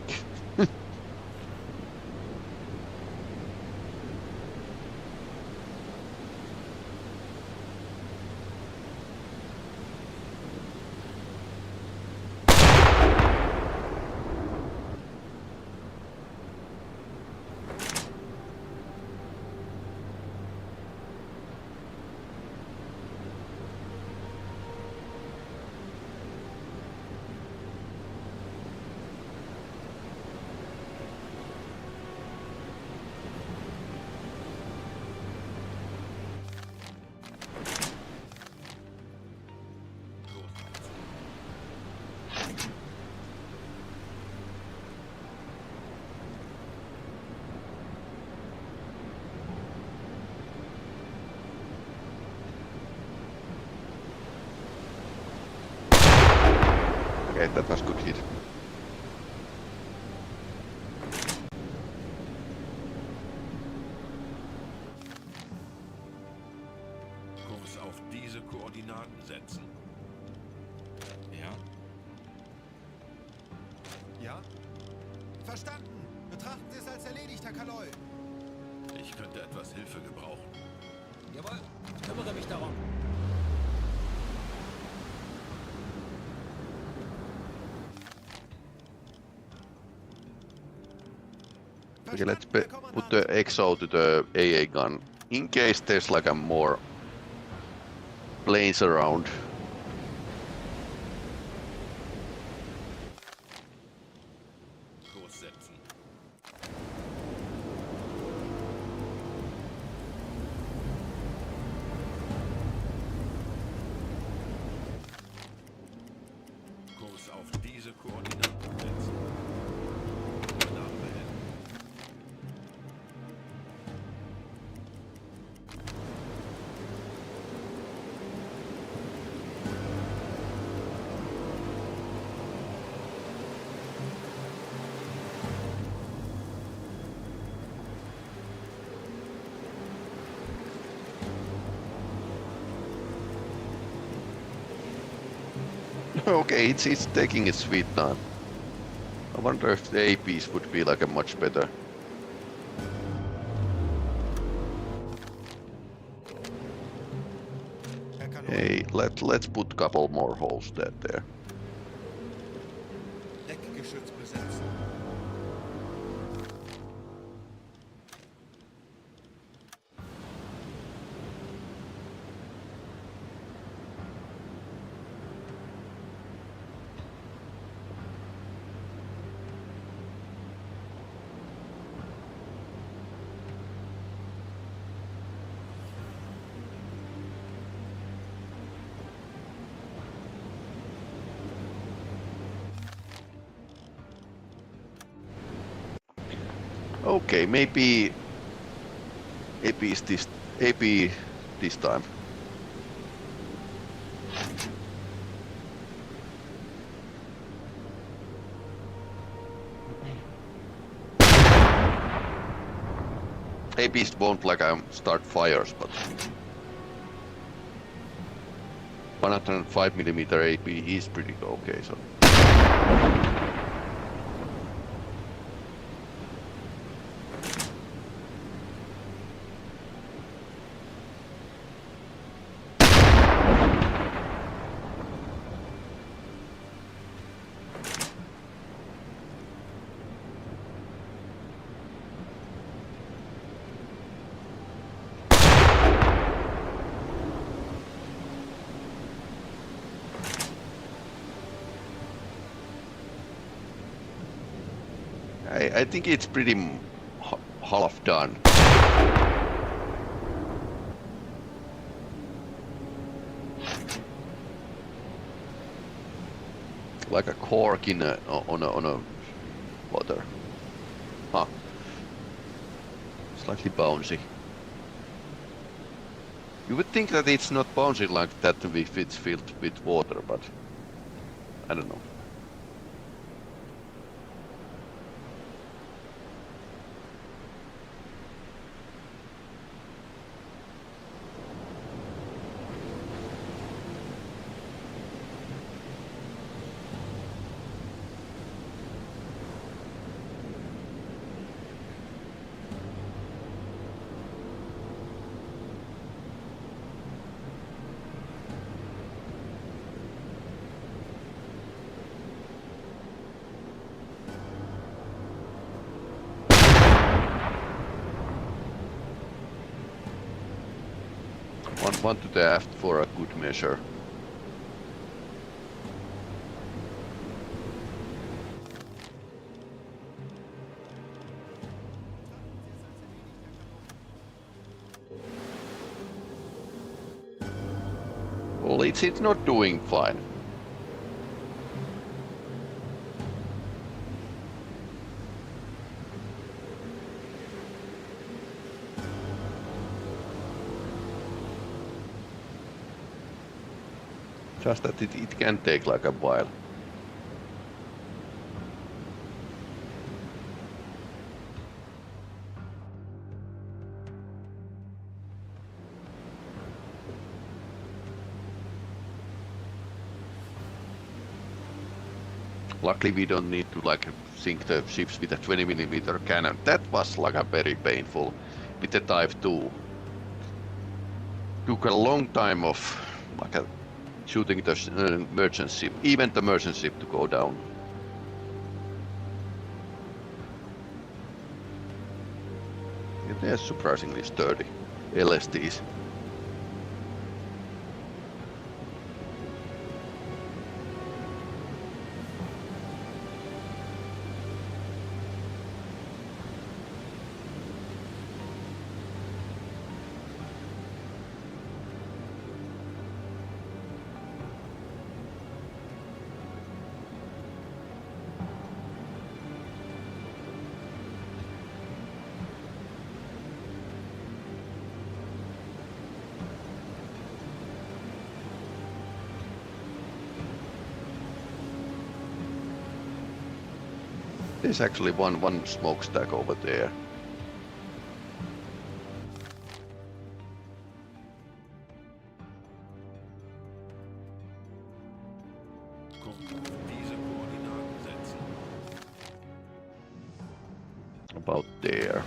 Okay, that was good hit. Kurs auf diese Koordinaten setzen. Ja? Ja? Verstanden. Betrachten Sie es als erledigt, Herr Kaloi. Ich könnte etwas Hilfe gebrauchen. Jawohl, ich kümmere mich darum. Okay, let's put the XO to the AA gun in case there's like a more planes around. Kurs setzen. Kurs auf diese Koordinaten setzen. Nachbehälten. Okay, it's taking its sweet time. I wonder if the APs would be like a much better. Hey, let's put a couple more holes there. Deckgeschütz besetzen. Okay, maybe is this AP this time. APs won't like start fires, but 105mm AP is pretty okay. So. I think it's pretty half done. Like a cork in on a water. Huh. Slightly bouncy. You would think that it's not bouncy like that if it's filled with water, but I don't know. One to the aft for a good measure. Well, it's not doing fine. Just that it can take like a while. Luckily we don't need to like sink the ships with a 20mm cannon. That was like a very painful with the Type 2. Took a long time of like a shooting the merchant ship, even the merchant ship to go down. Yeah, they're surprisingly sturdy LSTs. There's actually one smokestack over there. Diese Koordinaten setzen. About there.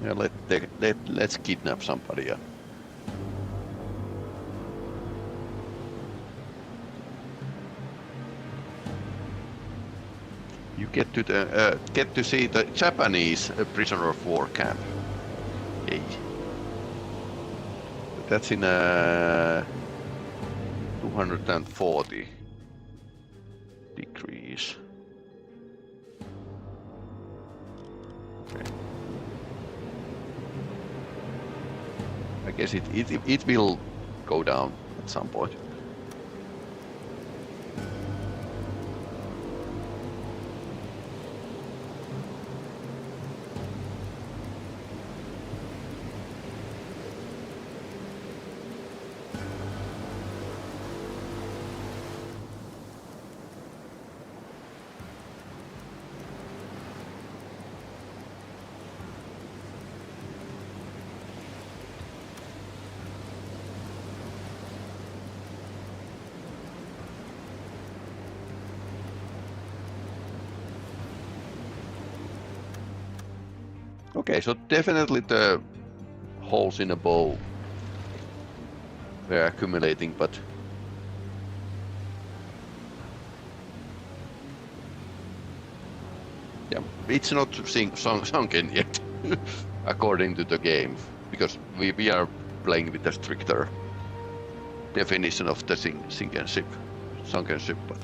Yeah, let's kidnap somebody. Yeah. You get to see the Japanese prisoner of war camp. Yay. That's in 240 degrees. Okay. I guess it will go down at some point. Okay, so definitely the holes in a bow were accumulating, but yeah, it's not sunken yet, according to the game, because we are playing with a stricter definition of the sunken ship, but.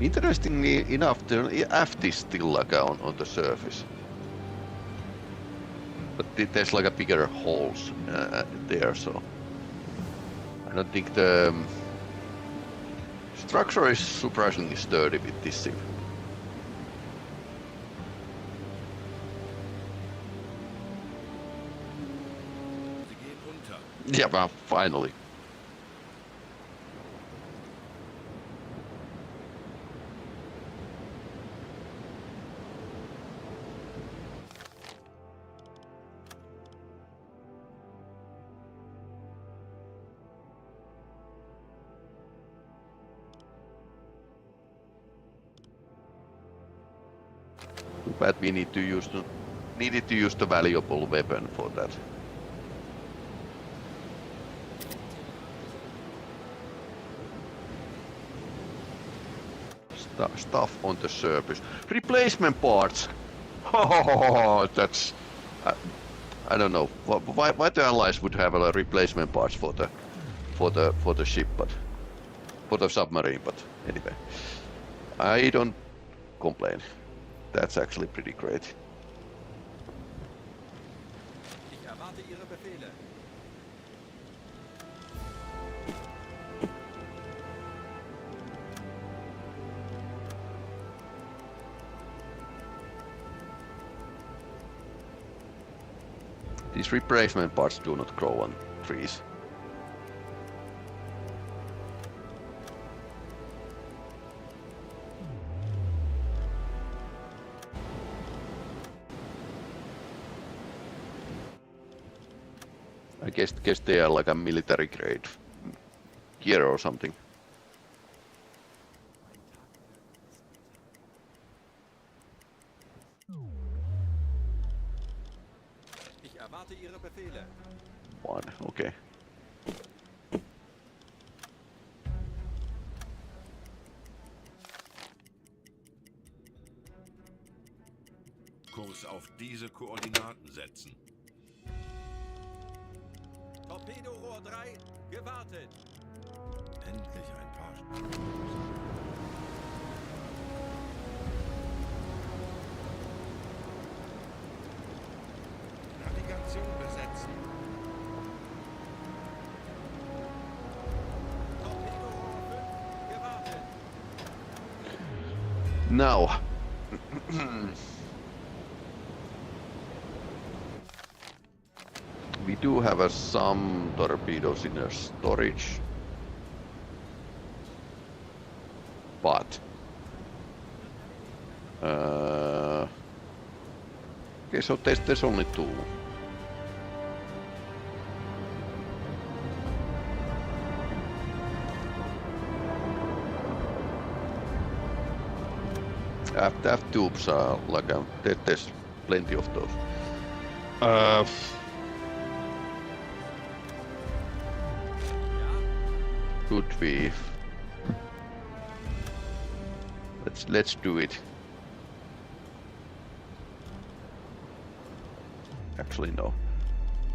Interestingly enough, the aft is still like on the surface, but there's like a bigger holes there, so I don't think the structure is surprisingly sturdy with this ship. Yeah, well, finally. But we needed to use the valuable weapon for that. Stuff on the surface. Replacement parts. Oh, that's I don't know why the Allies would have a replacement parts for the ship, but for the submarine. But anyway, I don't complain. That's actually pretty great. Ich erwarte Ihre Befehle. These replacement parts do not grow on trees. I guess they are like a military grade gear or something. Ich erwarte Ihre Befehle. One, okay. Kurs auf diese Koordinaten setzen. Torpedorohr 3, gewartet. Endlich ein paar Stunden. Navigation besetzen. Torpedorohr 5, gewartet. Now. We do have some torpedoes in our storage, but I Okay, so there's only 2. Aft tubes are like there's plenty of those. Could we? Let's do it. Actually, no.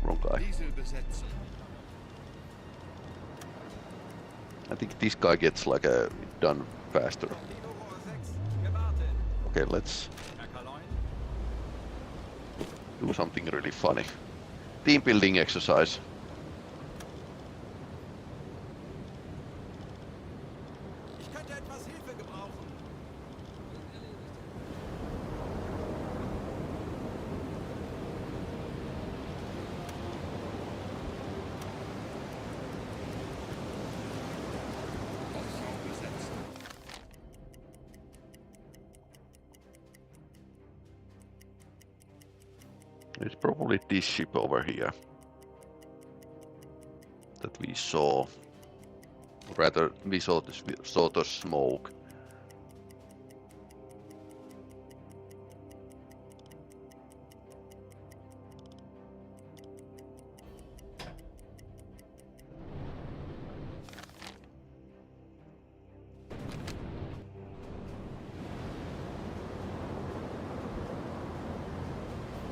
Wrong guy. Diesel besetzen. I think this guy gets like done faster. Okay, let's do something really funny. Team building exercise. Ich könnte etwas Hilfe gebrauchen. Aufbau besetzt. It's probably this ship over here that we saw. Rather, we saw the smoke.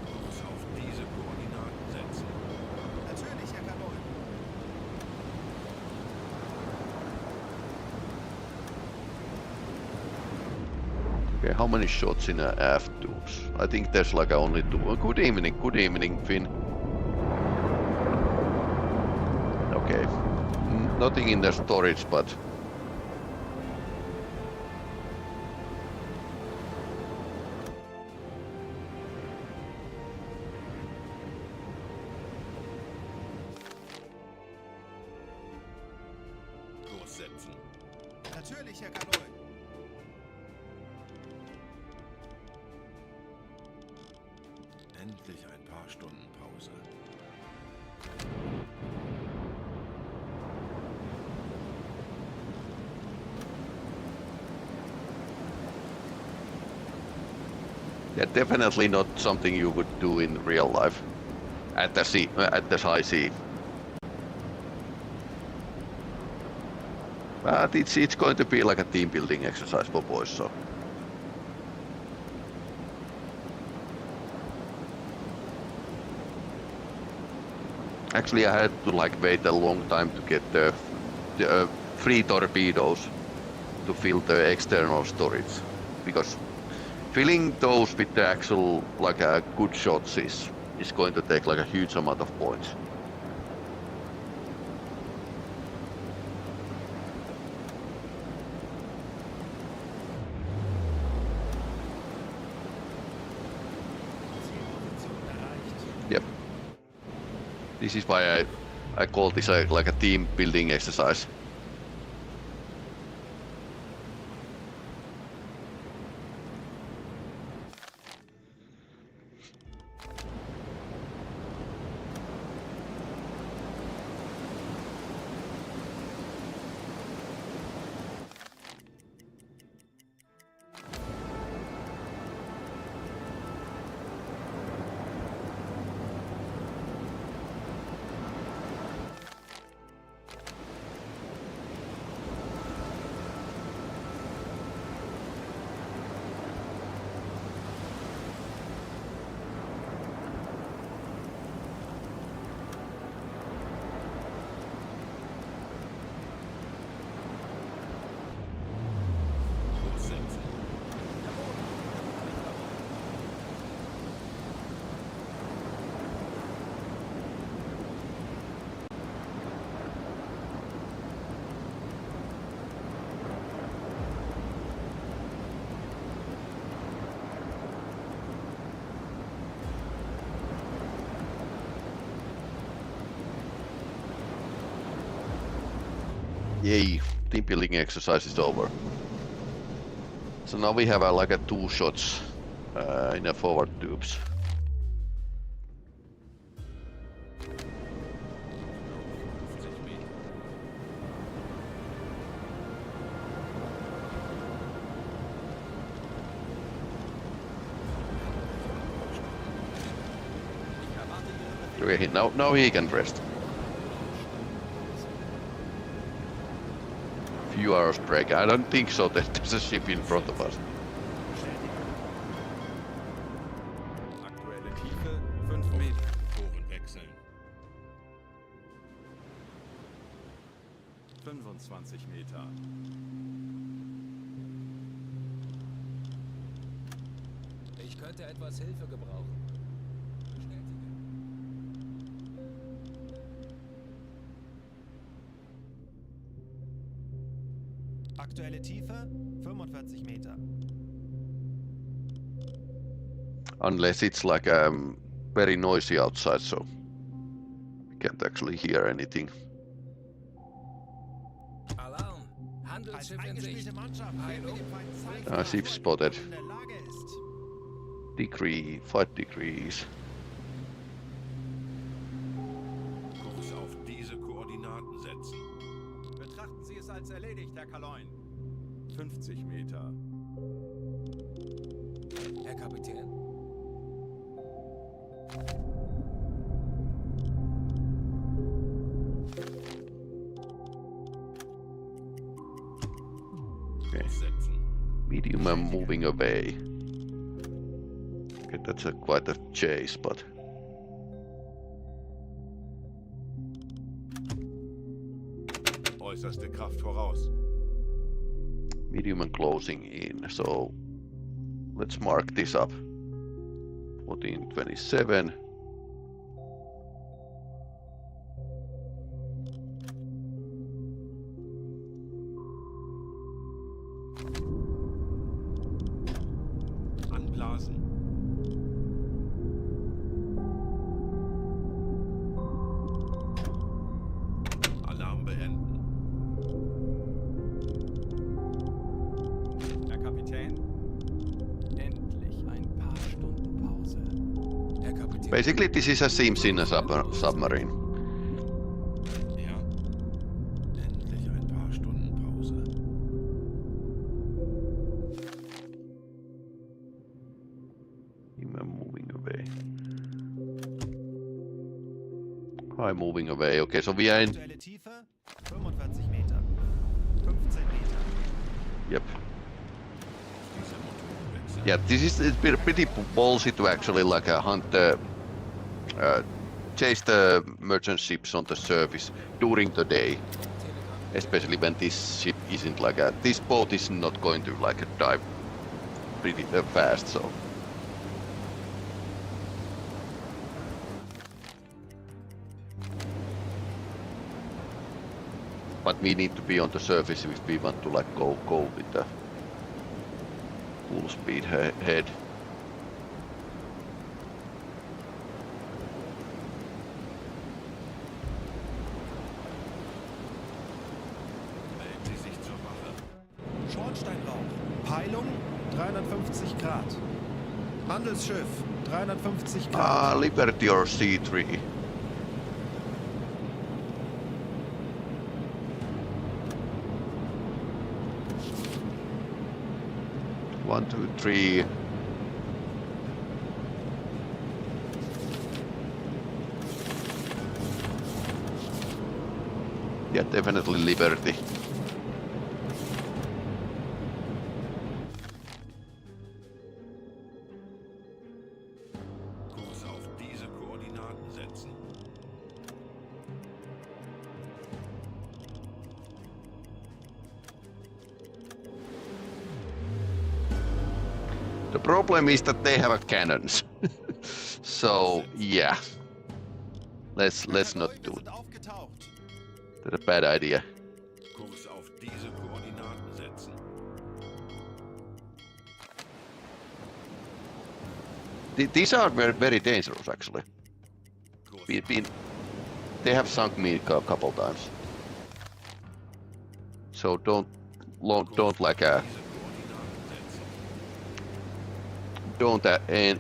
Kurs auf diese Koordinaten setzen. Natürlich, Herr Kanol. Okay, how many shots in aft tubes? I think there's like only 2. Good evening, Finn. Okay, nothing in the storage, but Kurs setzen. Natürlich, Herr Kanol. Endlich ein paar Stunden Pause. yeah, definitely not something you would do in real life at the sea, at the high sea. But it's going to be like a team building exercise for boys, so. Actually, I had to like wait a long time to get the 3 torpedoes to fill the external storage, because filling those with the actual like good shots is going to take like a huge amount of points. Yep. This is why I call this like a team building exercise. Yay, team building exercise is over. So now we have like 2 shots in the forward tubes. Okay, now he can rest. Few hours break. I don't think so that there's a ship in front of us. Aktuelle Tiefe 5 Meter. Poren wechseln. 25 Meter. Ich könnte etwas Hilfe gebrauchen. Aktuelle Tiefe 45 Meter. Unless it's like very noisy outside, so we can't actually hear anything. Alarm! Als Handelsschiff in eingespielte Sicht. Mannschaft werden wir dem Feind zeigen, Ship was spotted. in der Lage ist. 5 degrees. Kurs auf diese Koordinaten setzen. Betrachten Sie es als erledigt, Herr Kaloin. 50 Meter. Herr Kapitän? Okay. Setzen. Medium and moving away. Okay, that's quite a chase, but Äußerste Kraft voraus. medium and closing in. So let's mark this up. 1427. Anblasen. Alarm beenden. Herr Kapitän, Endlich ein paar Stunden Pause. Herr Kapitän? Basically, this is a Sims in a submarine. Ja. Endlich ein paar Stunden Pause. I'm moving away. I'm moving away. Okay, so we are in. Aktuelle Tiefe 45 Meter. 15 Meter. Yep. Diese Motoren wechseln. Yeah, this is it's pretty ballsy to actually like hunt chase the merchant ships on the surface during the day, especially when this ship isn't like this boat is not going to like dive pretty fast. So but we need to be on the surface if we want to like go with the full speed head. Melden Sie sich zur Wache. Schornsteinrauch. Peilung 350 Grad. Handelsschiff 350 Grad. Liberty or C3. One, two, three. Yeah, definitely Liberty. Kurs auf diese Koordinaten setzen. The problem is that they have cannons. So yeah. Let's not do Leute it. sind aufgetaucht. That's a bad idea. Kurs auf diese Koordinaten setzen. These are very dangerous actually. Kurs They have sunk me a couple times. So don't like diese Koordinaten setzen. don't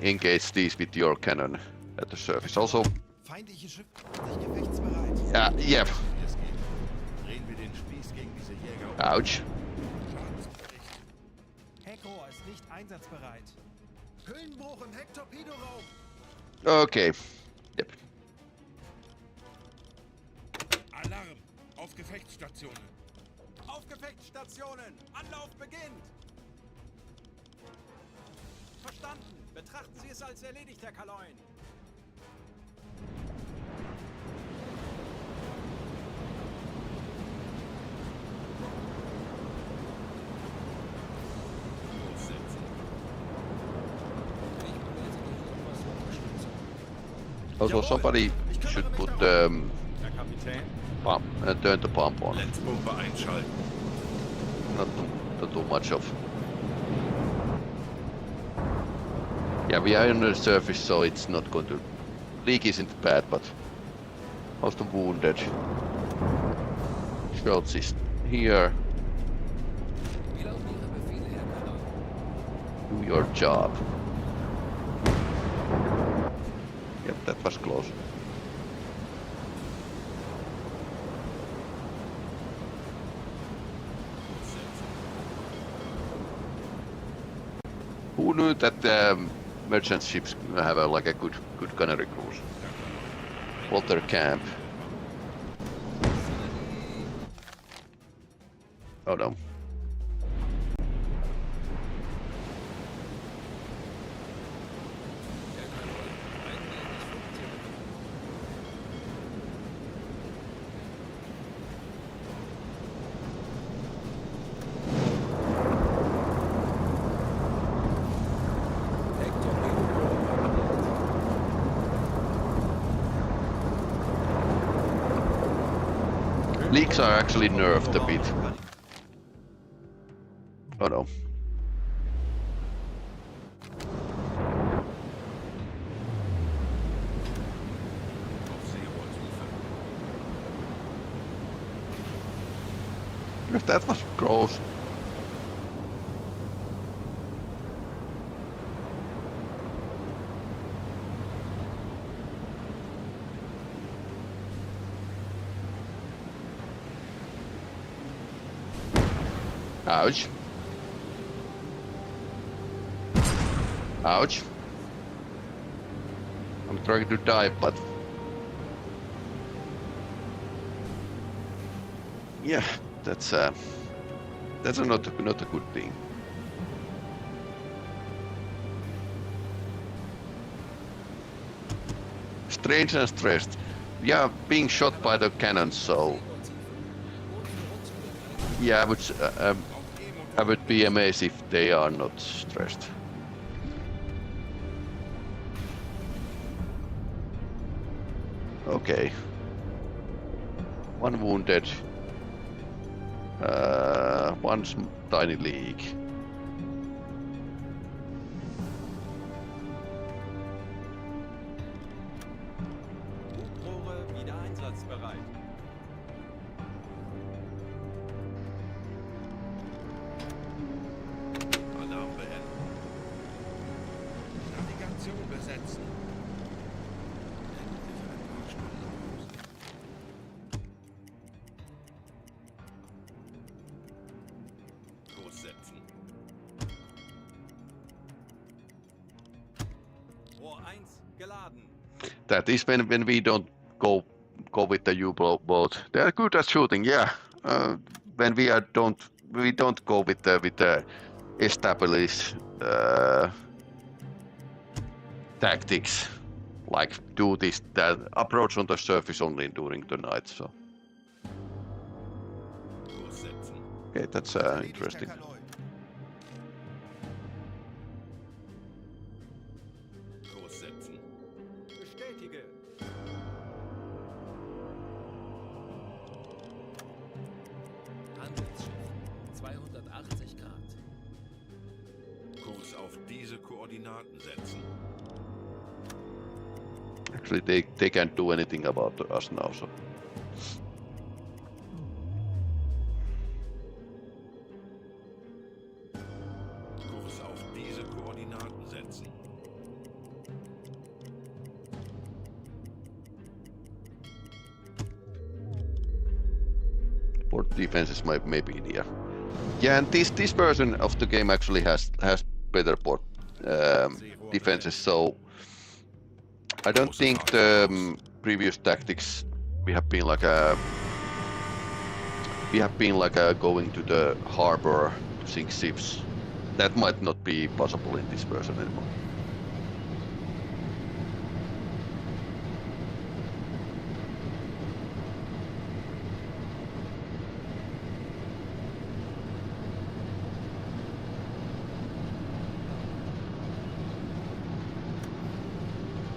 engage these with your cannon at the surface. Also, Feindliche Schiffe sich gefechtsbereit. yeah, Wie es geht. Drehen wir den Spieß gegen diese Jäger um. ouch. Schadensbericht. Heckrohr ist nicht einsatzbereit. Hüllenbruch im Hecktorpedoraum. Okay. Yep. Auf Gefechtsstationen. Auf Gefechtsstationen! Anlauf beginnt! Verstanden. Betrachten Sie es als erledigt, Herr Kaloin. Also somebody should put Herr Kapitän. pump and turn the pump on. Lenzpumpe einschalten. Not too much of. Yeah, we are on the surface, so it's not going to. Leak isn't bad, but most wounded. Schultz is here. Wie lauten Ihre Befehle, Herr Kaloin? Do your job. Yep, that was close. Who knew that merchant ships have like a good gunnery crews? Walter Camp. Oh no. Leaks are actually nerfed a bit. Oh no. If that was close. Ouch. Ouch. I'm trying to dive, but yeah, that's not a good thing. Strange and stressed. Yeah, being shot by the cannons, so yeah, I would be amazed if they are not stressed. Okay. One wounded. One tiny leak. Rohre wieder einsatzbereit. Alarm beenden. Navigation besetzen. Endlich ein paar Stunden Pause. Lossetzen. Rohr 1 geladen. That is when we don't go with the U-boat. They are good at shooting, yeah. When we don't go with the established tactics, like do that approach on the surface only during the night. So Lossetzen. okay, that's interesting. Lossetzen. Bestätige. Handelsschiff. 280 Grad. Kurs auf diese Koordinaten setzen. Actually, they can't do anything about us now. So Kurs auf diese Koordinaten setzen. port defenses maybe here. Yeah, and this version of the game actually has better port defenses. So I don't think the previous tactics we have been like we have been like going to the harbor to sink ships. That might not be possible in this version anymore.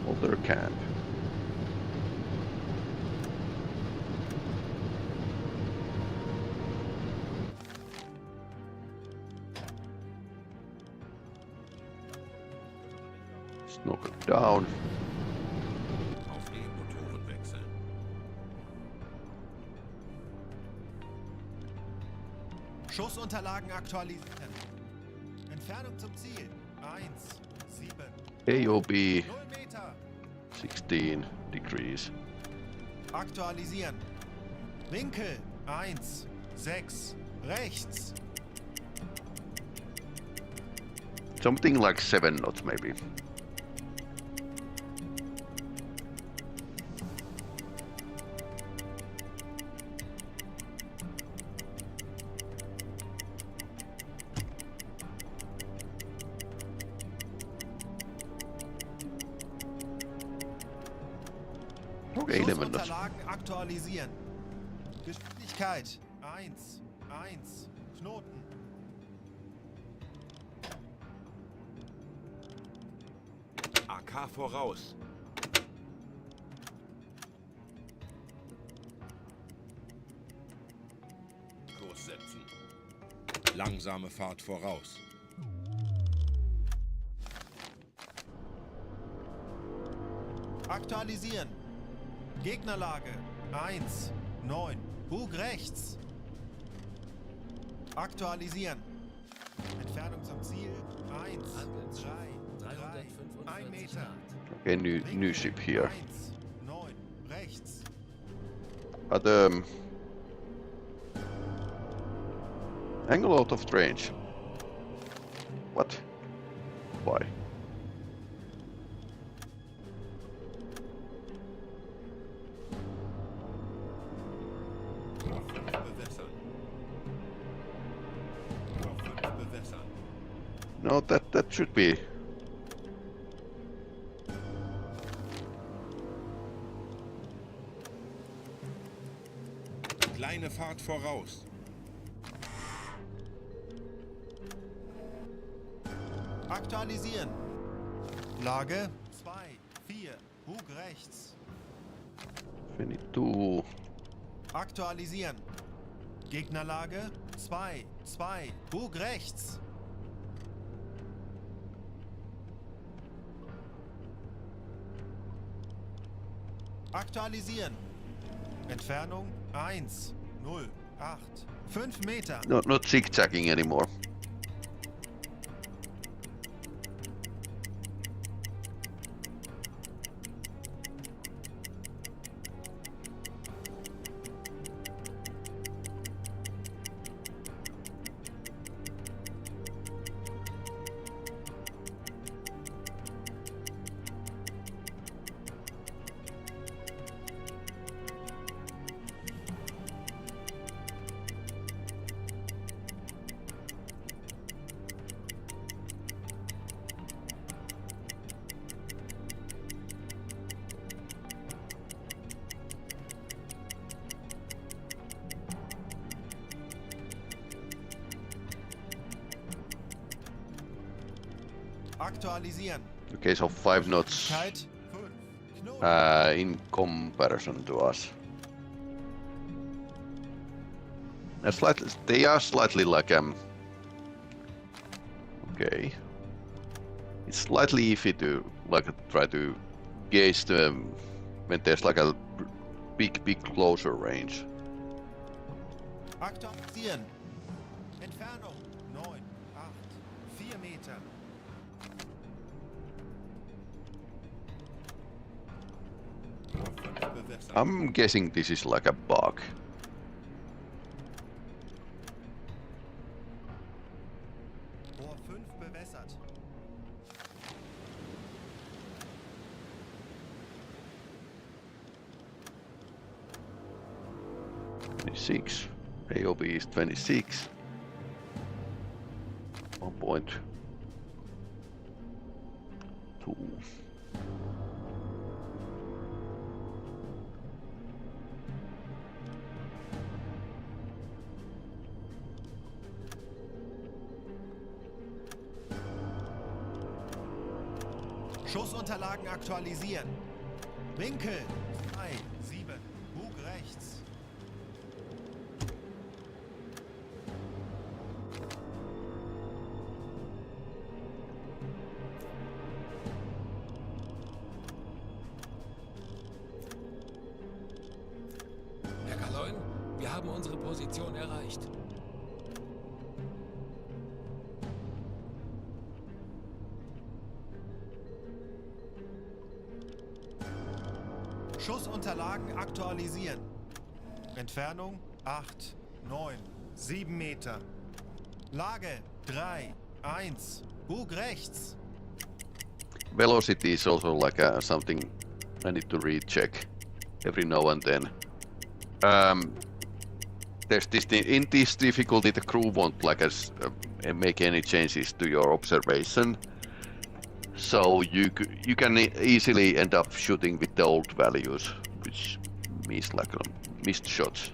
Other camp. Snorkel down. Auf E-Motoren wechseln. Schussunterlagen aktualisieren. Entfernung zum Ziel. 1, 7. AOB 0 Meter. 16 degrees. Aktualisieren. Winkel 1, 6. Rechts. Something like 7 knots maybe. Okay, 11 knots. Schussunterlagen aktualisieren. Geschwindigkeit 1, 1. Knoten. AK voraus. Kurs setzen. Langsame Fahrt voraus. Aktualisieren. Gegnerlage 1, 9. Bug rechts. Aktualisieren. Entfernung zum Ziel 1, 3, 3, 1 Meter. Okay, new ship here. 1, 9. Rechts. But angle out of range. What? Why? Bewässern. Bewässern. No, that should be. Kleine Fahrt voraus. Aktualisieren. Lage 2, 4. Bug rechts. 22. Aktualisieren. Gegnerlage 2, 2. Bug rechts. Aktualisieren. Entfernung 1, 0, 8. 5 Meter. Not zigzagging anymore. Aktualisieren. Okay, so 5 knots Zeit 5. Knoten. in comparison to us. They are slightly like okay. It's slightly iffy to like try to gauge the when there's like a big closer range. Aktualisieren. Entfernung 9, 8. 4 Meter. Bewässern. I'm guessing this is like a bug. Rohr 5 bewässert. Six. AOB is 26. 1.2. Schussunterlagen aktualisieren. Winkel 3, 7, Bug rechts. Herr Kaloin, wir haben unsere Position erreicht. Schussunterlagen aktualisieren. Entfernung 8, 9, 7 Meter. Lage 3, 1, Bug rechts. Velocity is also like something I need to recheck every now and then. There's this in this difficulty the crew won't like make any changes to your observation, so you can easily end up shooting with the old values, which means like missed shots.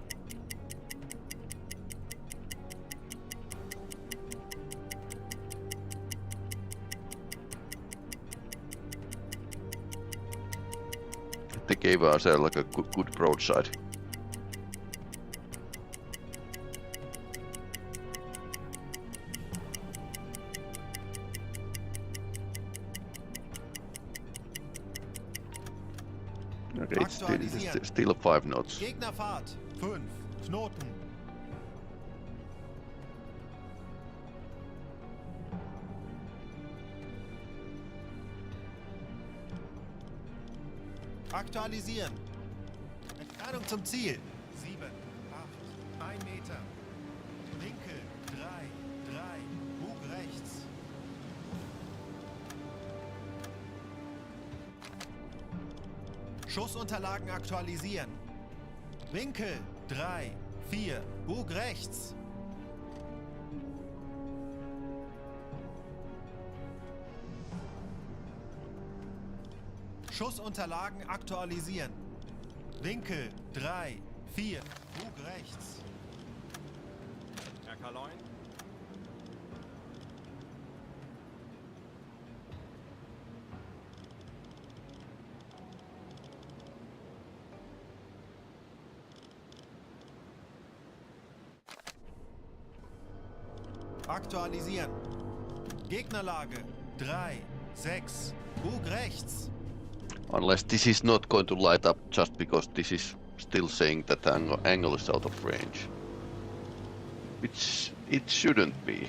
They gave us like a good broadside. Okay, it's still 5 knots. Gegnerfahrt 5, Knoten. Aktualisieren. Entfernung zum Ziel. 7, 8, 1 Meter. Winkel 3, 3, Bug rechts. Schussunterlagen aktualisieren. Winkel 3, 4, Bug rechts. Schussunterlagen aktualisieren. Winkel 3, 4, Bug rechts. Herr Kaloin? Aktualisieren. Gegnerlage 3, 6, Bug rechts. Unless this is not going to light up just because this is still saying that the angle is out of range. Which it shouldn't be.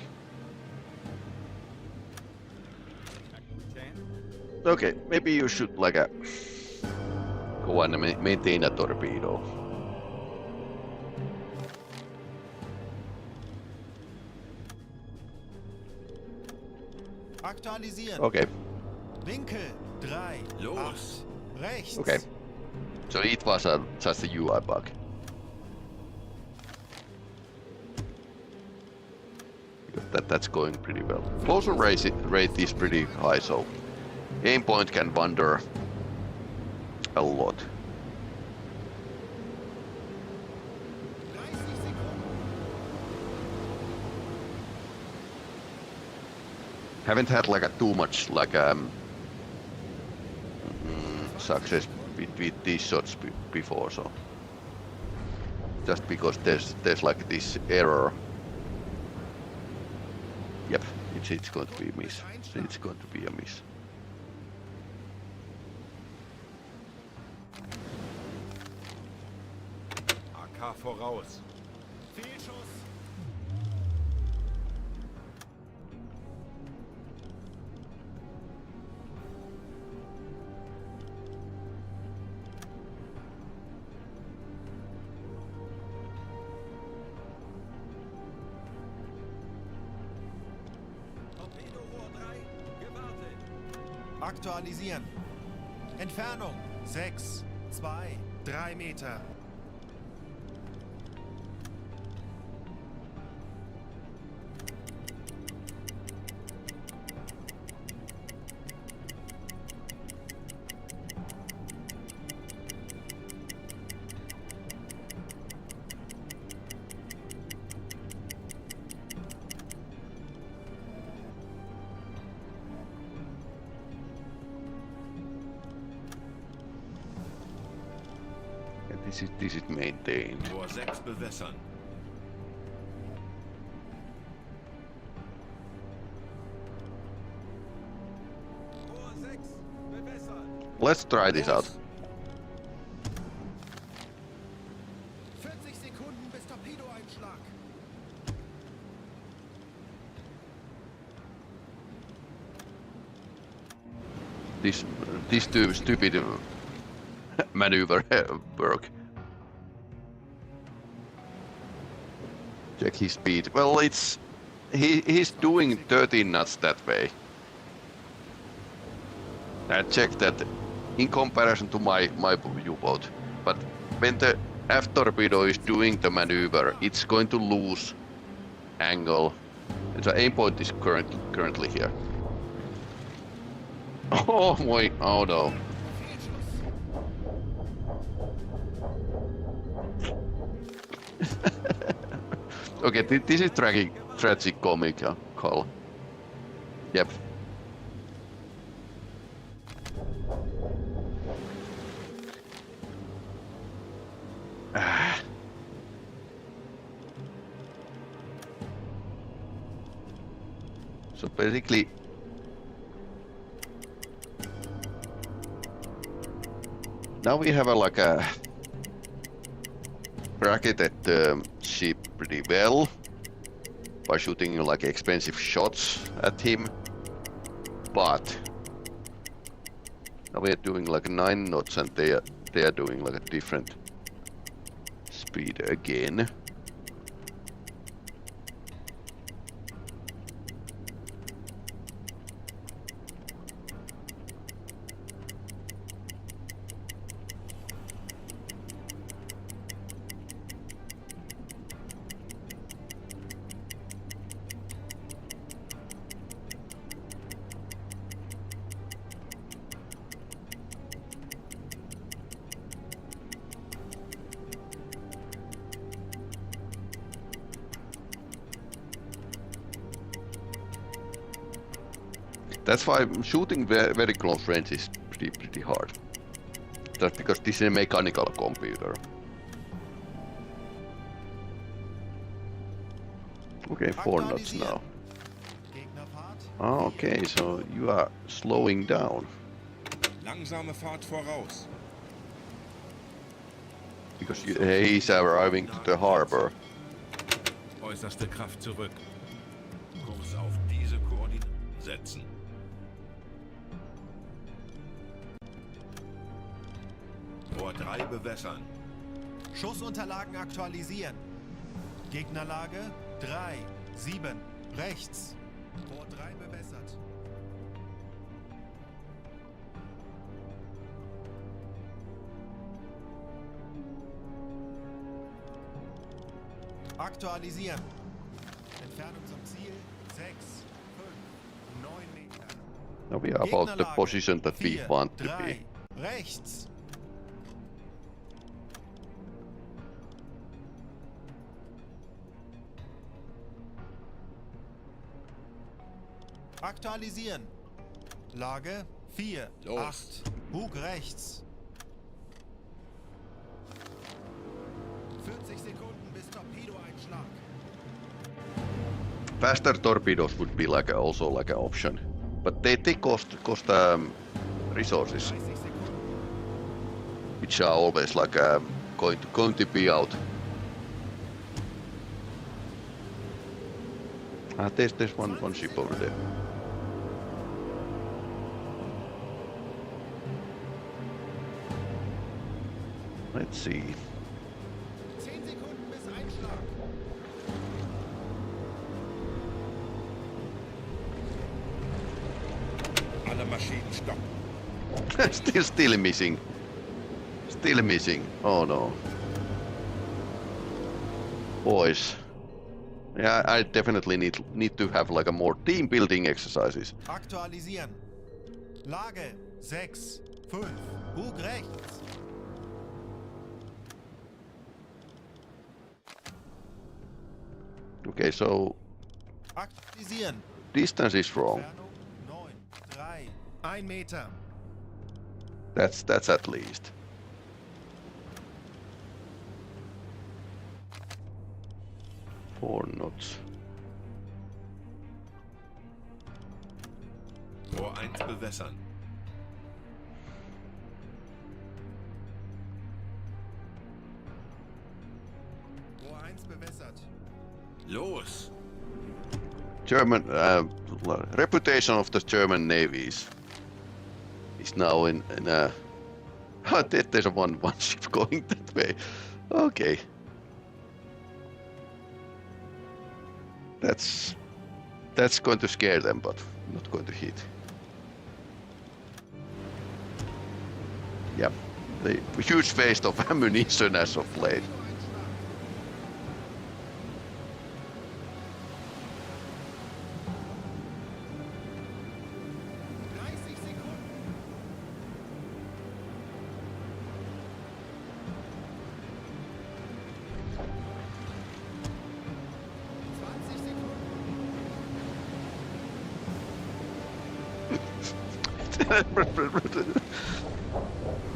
Okay, maybe you should like go and maintain a torpedo. Aktualisieren. Okay. Winkel 3, Los! 8, rechts. Okay. So it was just a UI bug. That's going pretty well. Closure rate is pretty high, so aim point can wander a lot. 30 Sekunden. Haven't had like too much like success with these shots before, so just because there's like this error. Yep, it's going to be a miss. It's going to be a miss. AK voraus. Fehlschuss. Torpedorohr 3, gewartet. Aktualisieren. Entfernung 6, 2, 3 Meter. This is maintained. Tor 6 bewässern. Tor 6 bewässert. Let's try this out. 40 Sekunden bis Torpedoeinschlag. This stupid maneuver work. Check his speed. Well, he's doing 13 knots that way. I checked that in comparison to my U-boat. But when the F torpedo is doing the maneuver, it's going to lose angle. And the aim point is currently here. Oh my! Oh no! Okay, this is tragic comic call. Yep. So basically, now we have like a bracketed the ship pretty well by shooting like expensive shots at him, but now we are doing like 9 knots and they are doing like a different speed again. That's why shooting very close range is pretty hard. That's because this is a mechanical computer. Okay, 4 knots now. Okay, so you are slowing down. Langsame Fahrt voraus. Because he's arriving to the harbor. Äußerste Kraft zurück. Kurs auf diese Koordinaten setzen. Tor 3 bewässern. Schussunterlagen aktualisieren. Gegnerlage 3, 7, rechts. Tor 3 bewässert. Aktualisieren. Entfernung zum Ziel 6, 5, 9 Meter. Now we are about the position that we 4, want to 3, be. rechts. Aktualisieren. Lage 4, Los. 8, Bug rechts. 40 Sekunden bis Torpedoeinschlag. Faster torpedoes would be like also like an option, but they cost resources, 30 Sekunden. which are always like going to be out. There's one ship over there. Let's see. 10 Sekunden bis Einschlag. Alle Maschinen stoppen. Still missing. Still missing. Oh no. Boys. Yeah, I definitely need to have like a more team building exercises. Aktualisieren. Lage 6, 5, Bug rechts. Okay, so Aktualisieren. distance is wrong. Entfernung 9, 3, 1 Meter. That's at least. 4 knots. Rohr 1 bewässern. Rohr 1 bewässert. Los! German reputation of the German Navy is now in a. There's one ship going that way. Okay. That's going to scare them, but not going to hit. Yeah, the huge waste of ammunition as of late.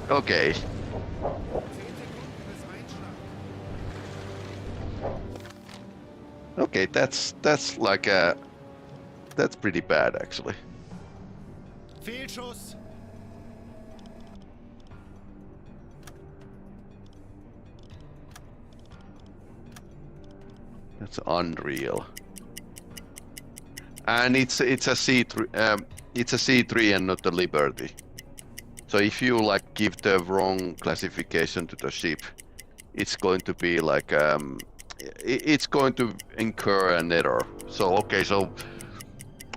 Okay. Okay, that's like a that's pretty bad actually. Fehlschuss. That's unreal. And it's a C3 it's a C3 and not a Liberty. So if you like give the wrong classification to the ship, it's going to be like it's going to incur an error. So okay, so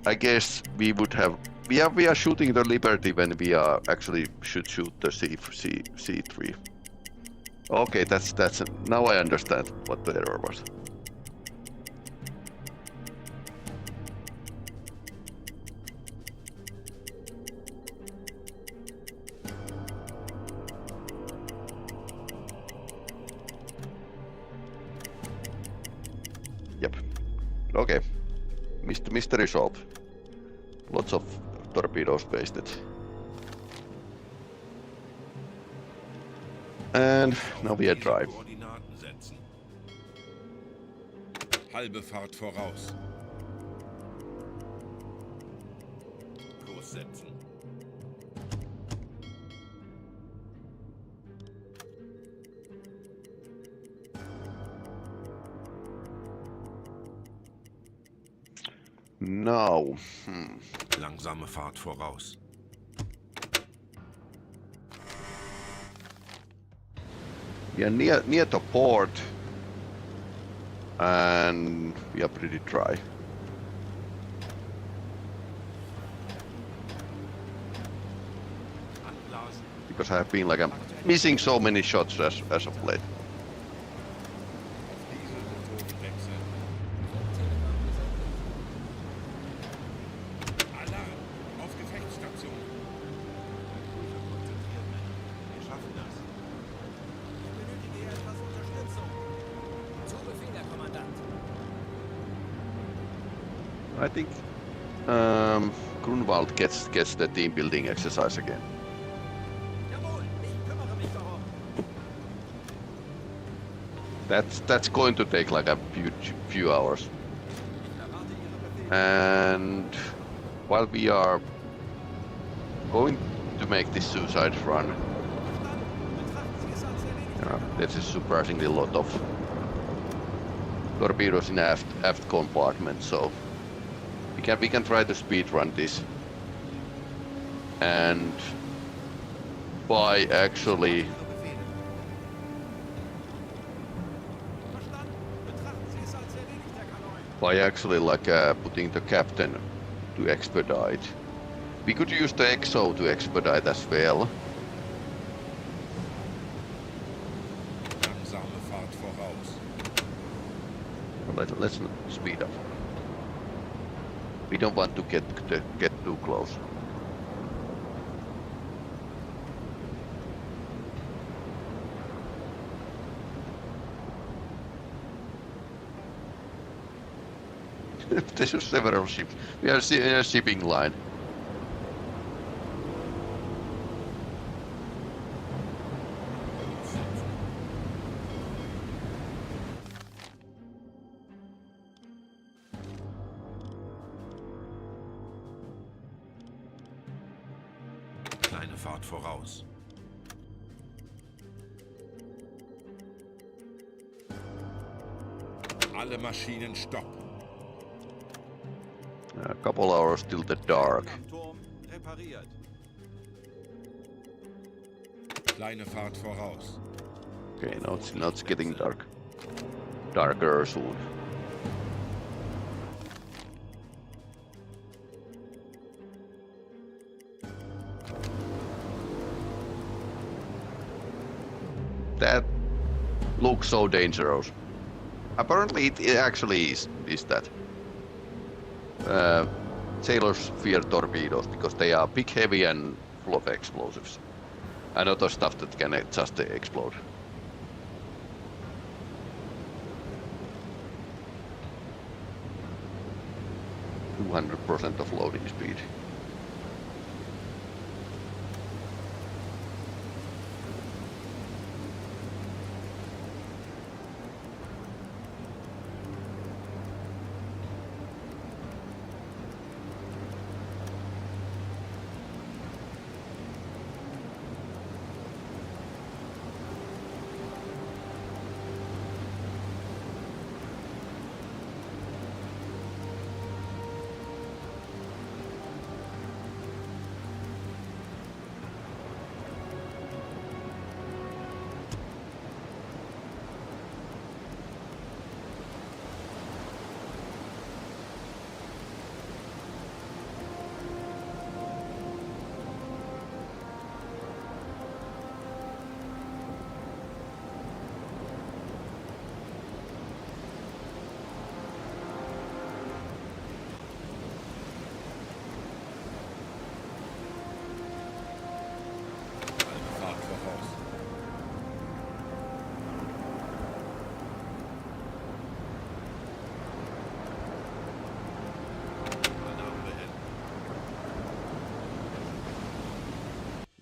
I guess we would have we are shooting the Liberty when we are actually should shoot the C3. Okay, that's now I understand what the error was. Yep. Okay. Mystery solved. Lots of torpedoes wasted. And now we are dry. Koordinaten setzen. Halbe Fahrt voraus. Kurs setzen. Now, Langsame Fahrt voraus. we are near the port, and we are pretty dry. Because I have been like I'm missing so many shots as of late. Alarm! Auf Gefechtsstation! Wir schaffen das. Ich benötige hier etwas Unterstützung. Zu Befehl, Herr Kommandant. I think Grunwald gets the team building exercise again. Jawohl, ich kümmere mich darum. That's going to take like a few hours. Ich erwarte Ihre Befehle. And while we are going to make this suicide run, Betrachten Sie es als erledigt. there's a surprisingly lot of torpedoes in aft compartment, so we can try to speed run this. And by actually Ihre Befehle. Verstanden. Betrachten Sie es als erledigt, Herr Kanoin. like putting the captain to expedite. We could use the EXO to expedite as well. Langsame Fahrt voraus. Let's speed up. We don't want to get too close. There's several ships. We are in a shipping line. Kleine Fahrt voraus. Alle Maschinen stopp. A couple hours till the dark. Am Turm repariert. Kleine Fahrt voraus. Okay, now it's getting dark. Darker soon. That looks so dangerous. Apparently it actually is that. Sailors fear torpedoes because they are big, heavy and full of explosives. And other stuff that can just explode. %200% of loading speed.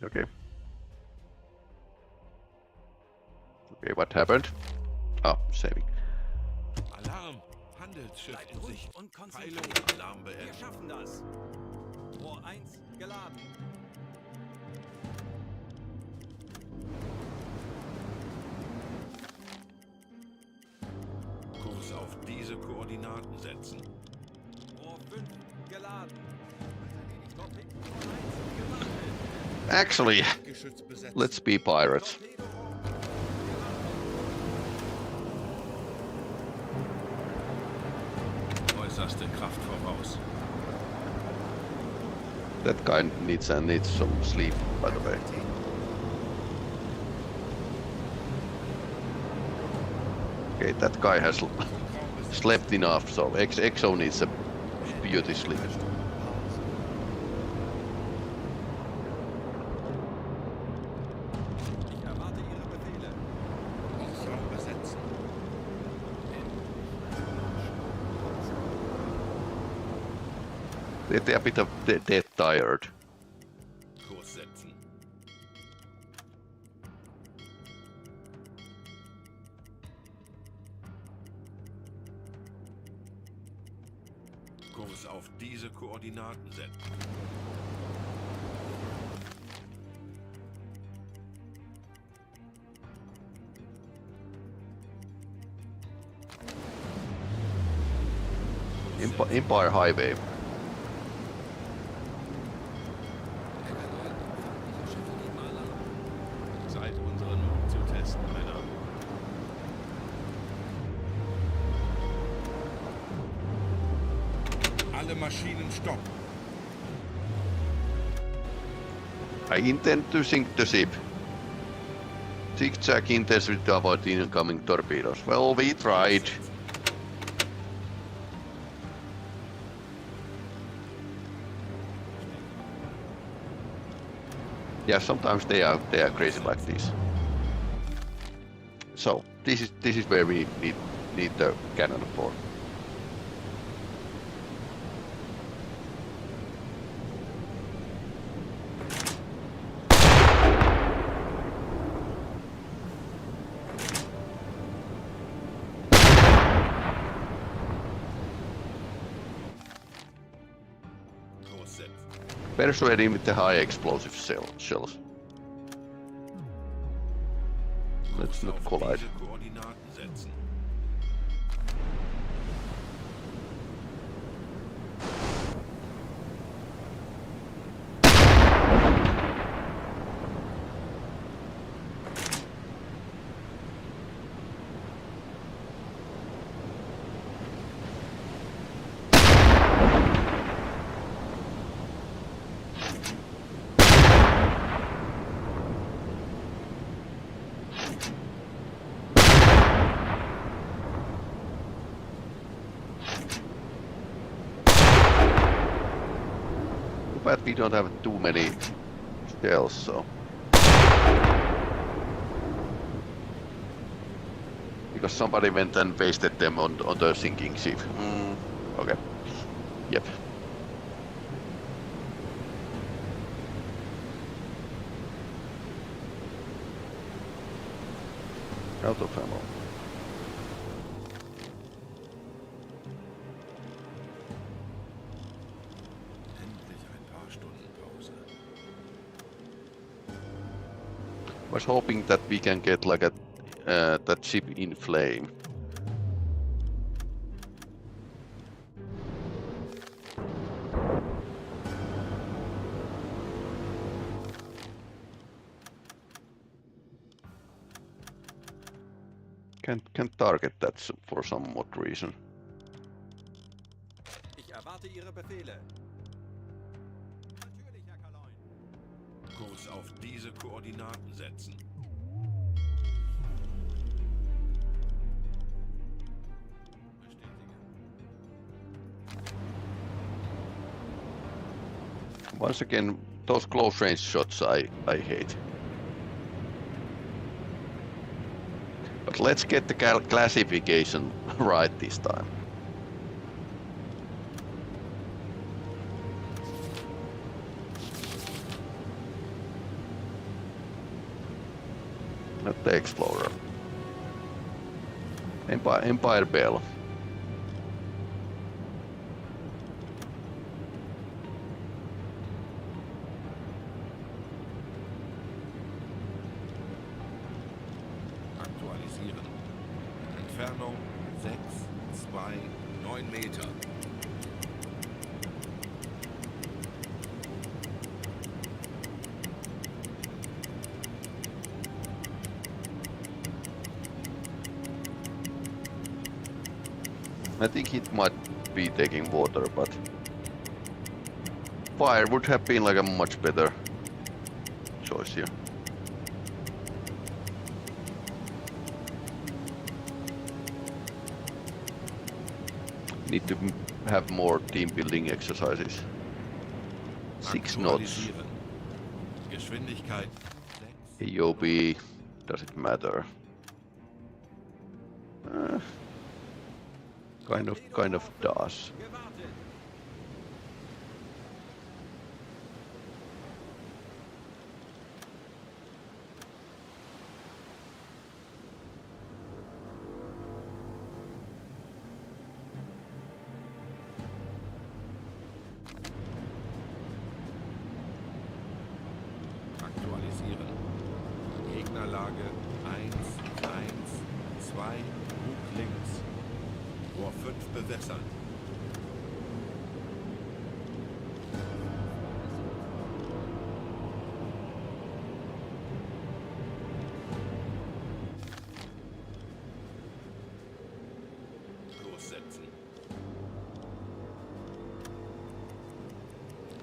Okay. Okay, what happened? Oh, saving. Alarm! Handelsschiff Bleibt in ruhig Sicht. und Peilung, konzentriert. Alarm Wir beendet. schaffen das. Rohr 1 geladen. Kurs auf diese Koordinaten setzen. Rohr 5 geladen. Torpedo 1 gewartet. Actually, Geschütz besetzt. let's be pirates. Torpedo Äußerste Kraft voraus. That guy needs some sleep, by the way. Okay, that guy has slept enough, so Exo needs a beauty sleep. Ich erwarte Ihre Befehle. Ortsraum besetzen. They're a bit of dead tired. Kurs setzen. Kurs auf diese Koordinaten setzen. Empire Highway. Zeit, unseren Mut zu testen, Männer. Alle Maschinen stopp. I intend to sink the ship. Zigzag intensely to avoid incoming torpedoes. Well, we tried. Yeah, sometimes they are crazy like this. So this is where we need the cannon for. Kurs setzen. Persuade him with the high explosive shells. Let's not Auf collide. diese Koordinaten setzen. But we don't have too many shells, so. Because somebody went and wasted them on the sinking ship. Okay. Yep. Out of ammo. Was hoping that we can get like a that ship in flame. Can't target that for some odd reason. Ich erwarte Ihre Befehle. Natürlich, Herr Kaloin. Kurs auf diese Koordinaten setzen. Once again, those close range shots I hate. But let's get the classification right this time. Not the Explorer. Empire Bell. Aktualisieren. Entfernung 6, 2, 9 Meter. I think it might be taking water, but fire would have been like a much better choice here. Need to have more team building exercises. 6 knots. Aktualisieren. Geschwindigkeit 6. AOB, does it matter? Kind of does. Gewartet. Aktualisieren. Gegnerlage 1, 1, 2, Bug links. Rohr 5 bewässern. Kurs setzen.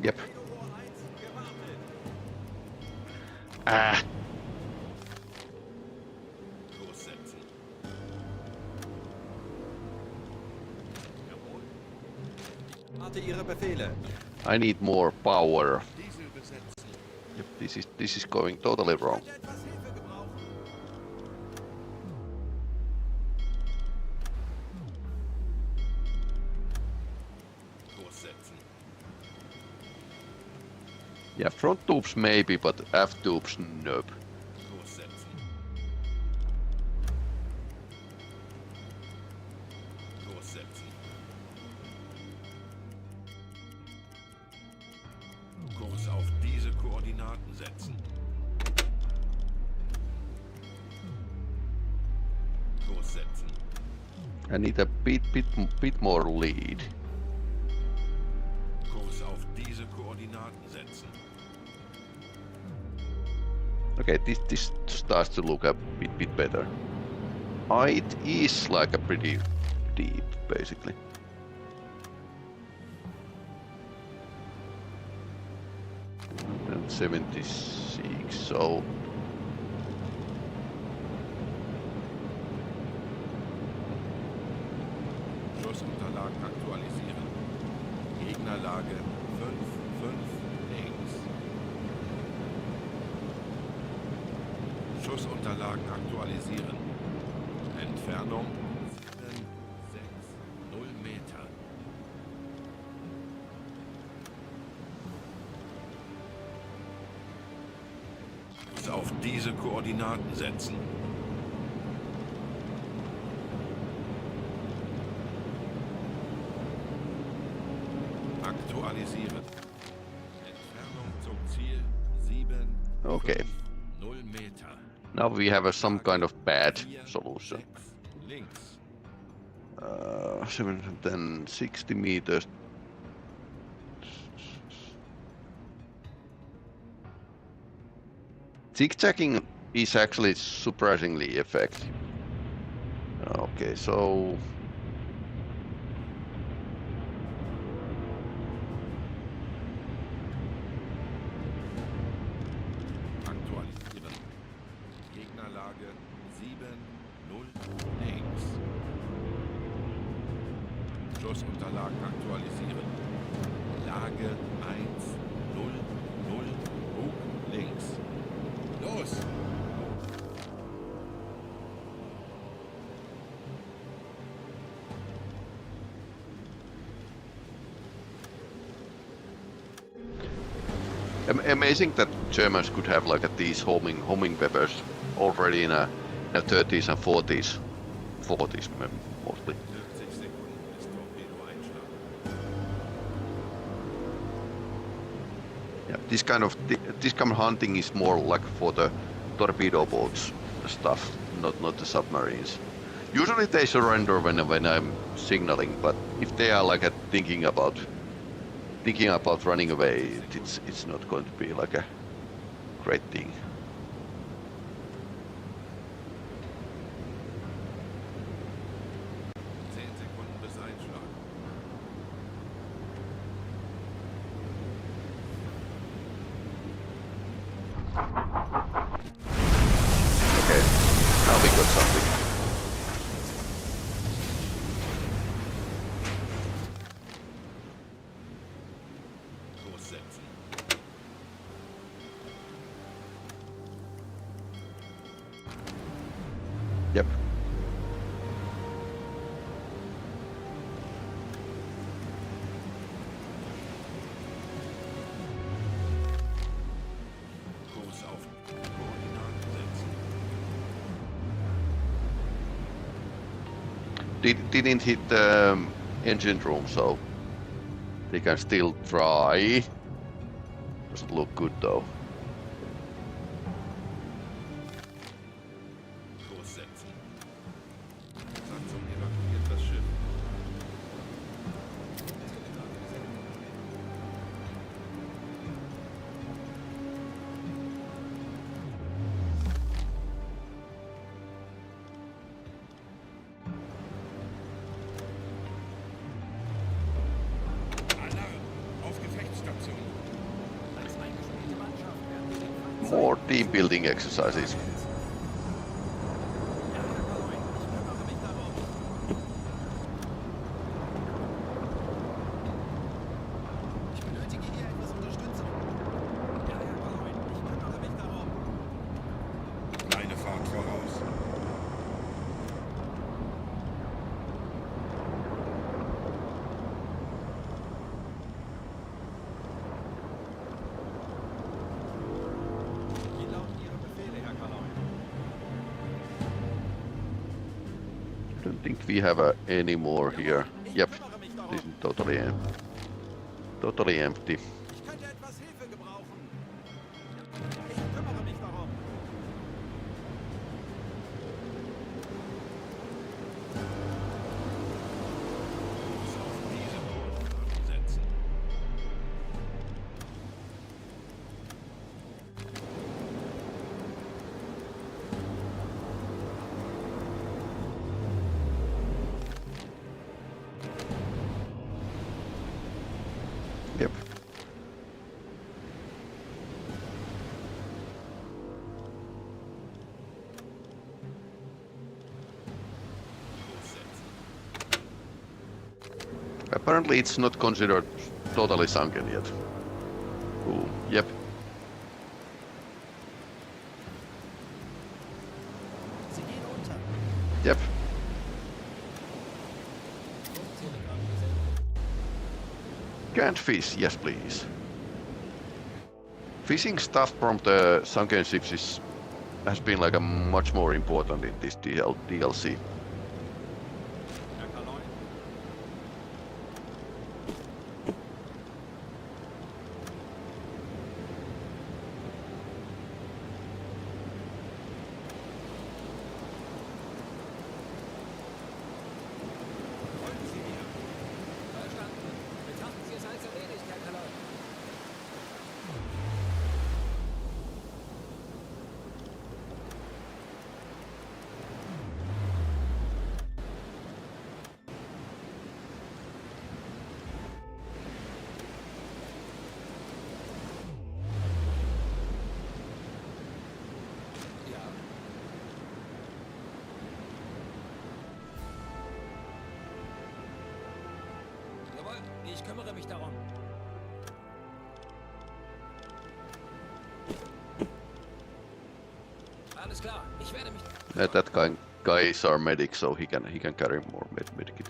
Yep. Rohr 1 gewartet. Ah. Kurs setzen. Jawohl. Warte Ihre Befehle. I need more power. Diesel besetzen. Yep, this is going totally wrong. Könnte etwas Hilfe gebrauchen. Kurs setzen. Yeah, front tubes maybe, but aft tubes nope. Kurs setzen. Kurs setzen. Kurs auf diese Koordinaten setzen. Kurs setzen. I need a bit more lead. Kurs auf diese Koordinaten setzen. Okay, this starts to look a bit better. It is like a pretty deep, basically. And 76, so Schussunterlagen aktualisieren. Gegnerlage 5 links. Schussunterlagen aktualisieren. Entfernung 760 Meter. Auf diese Koordinaten setzen. Aktualisieren. Entfernung zum Ziel 7 okay. 0 Meter. Now we have some kind of bad solution. Links. 760 meters. Zigzagging is actually surprisingly effective. Okay, so Aktualisieren. Gegnerlage 7-0 links. Schussunterlagen aktualisieren. Lage 1-0-0 Bug links. Los! amazing that Germans could have like these homing peppers already in a 30s and 40s mostly. 40 Sekunden bis Torpedo-Einschlag. Yeah, this kind of hunting is more like for the torpedo boats stuff, not the submarines. Usually they surrender when I'm signaling, but if they are like thinking about running away, it's not going to be like a great thing. Okay, now we got something. Yep. Kurs auf Koordinaten setzen. Didn't hit the engine room, so they can still try. Doesn't look good though. Kurs setzen. Besatzung evakuiert das Schiff. Alarm! Auf Gefechtsstation. Als eingespielte Mannschaft werden wir den Feind More team building exercises. Ja, Herr Kaloin, ich kümmere mich darum. Ich benötige hier etwas Unterstützung. Ja, Herr Kaloin, ich kümmere mich darum. Kleine Fahrt voraus. Wie lauten Ihre Befehle, Herr Kaloin? I don't think we have any more here. Ich Yep, kümmere mich this darum. is totally empty. Ich könnte etwas Hilfe Yep. Apparently it's not considered totally sunken yet. Ooh, yep. Sie gehen unter. Yep. TeacherGaming gesendet. Can't fish, yes please. Fishing stuff from the sunken ships has been like a much more important in this DLC. Betrachten Sie es als erledigt, Herr Kalon. Ja. Jawohl, ich kümmere mich darum. Alles klar, ich werde mich... That guy is our medic, so he can carry more medikit.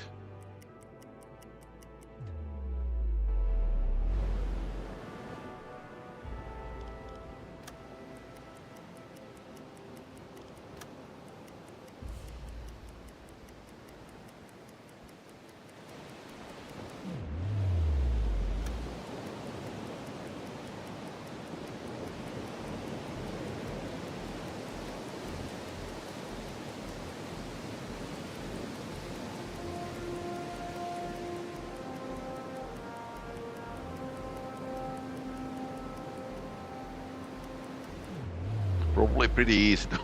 Probably pretty easy to,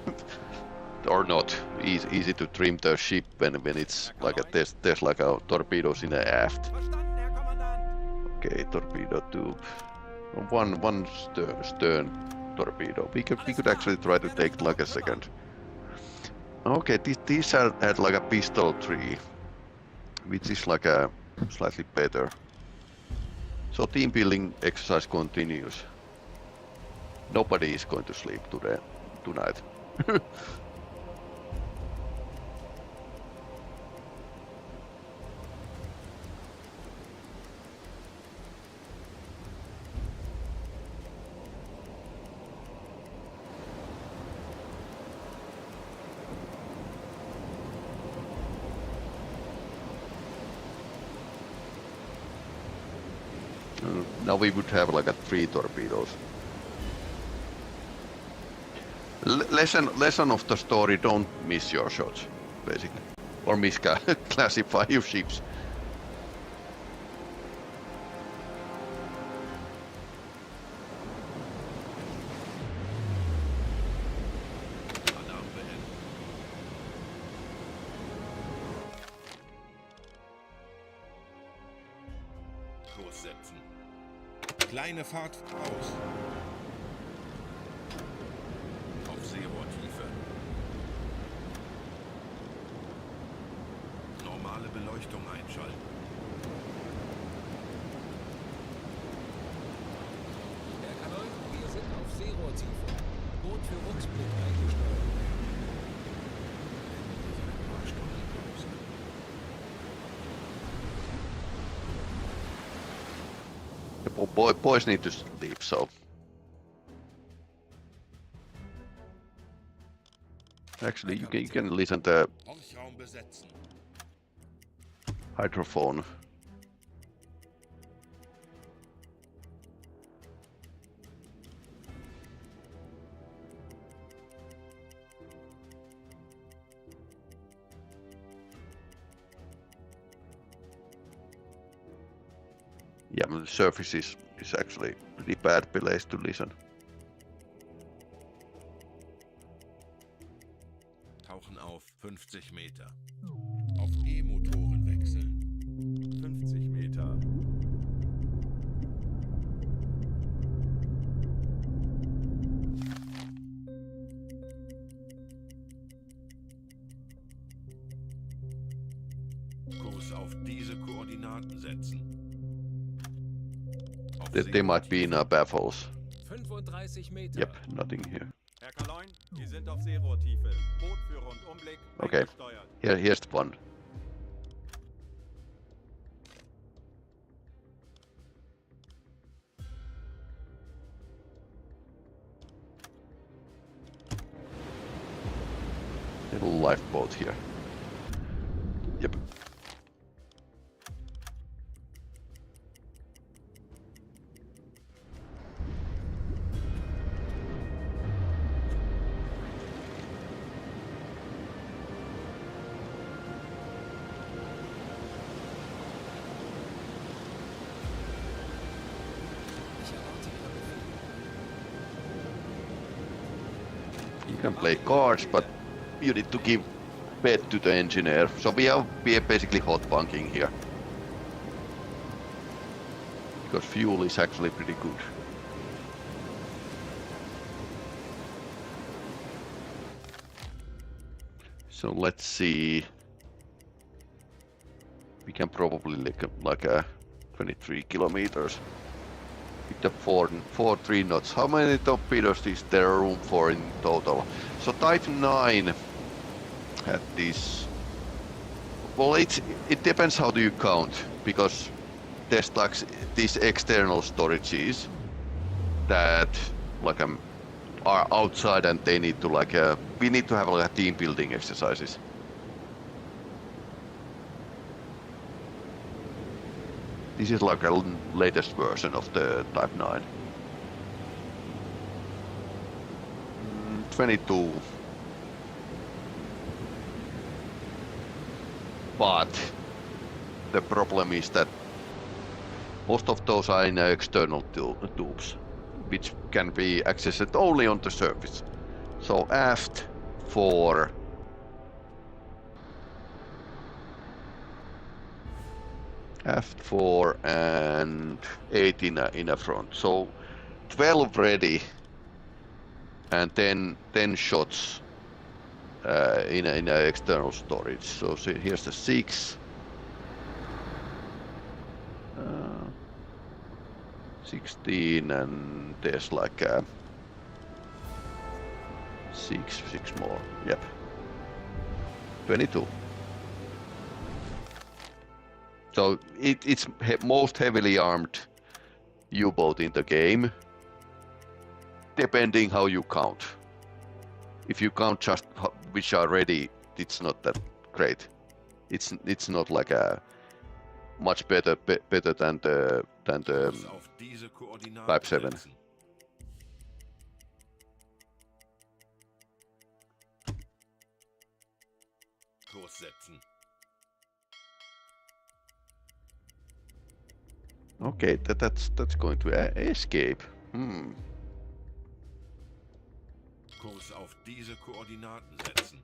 or not easy to trim the ship when it's like there's like a torpedoes in the aft. Verstanden, Herr Kommandant. Okay, torpedo tube. One stern torpedo. We could actually try to take like a second. Okay, these had like a pistol tree, which is like a slightly better. So team building exercise continues. Nobody is going to sleep tonight. Now we would have like a 3 torpedoes. Lesson of the story: don't miss your shots, basically, or misclassify your ships. Alarm beendet. Kurs setzen. Kleine Fahrt aus. Auf Seerohrtiefe. Normale Beleuchtung einschalten. Herr Kalon, wir sind auf Seerohrtiefe. Boot für Rucksblick eingesteuert. The boys need to sleep, so. Actually, you can listen to Horchraum besetzen. hydrophone. Yeah, the surface is actually pretty bad place to listen. Tauchen auf 50 Meter. Auf E-Motoren wechseln. 50 Meter. Koordinaten setzen. Auf They might be in our baffles. 35 Meter. Yep, nothing here. Herr Kaloin, wir sind auf Seerohrtiefe. Boot für Rundumblick Okay. eingesteuert. Here's the one. Little lifeboat here. Yep. You can play cards, but you need to give bed to the engineer. So we are basically hot bunking here. Because fuel is actually pretty good. So let's see. We can probably like a 23 kilometers with the 3 knots. How many torpedoes is there room for in total? So Type 9 had this. Well, it depends how do you count, because there's like these external storages that like are outside and they need to like we need to have like a team building exercises. This is like a latest version of the Type 9. 22. But the problem is that most of those are in external tubes, which can be accessed only on the surface. So aft 4. Aft 4 and 8 in a front. So 12 ready and then 10 shots in a external storage. So here's the 6. 16 and there's like 6 more. Yep. 22. So it's most heavily armed U-boat in the game, depending how you count. If you count just which are ready, it's not that great. It's not like a much better than the auf diese Koordinaten Type 7. setzen. Kurs setzen. Okay, that's going to escape. Kurs auf diese Koordinaten setzen.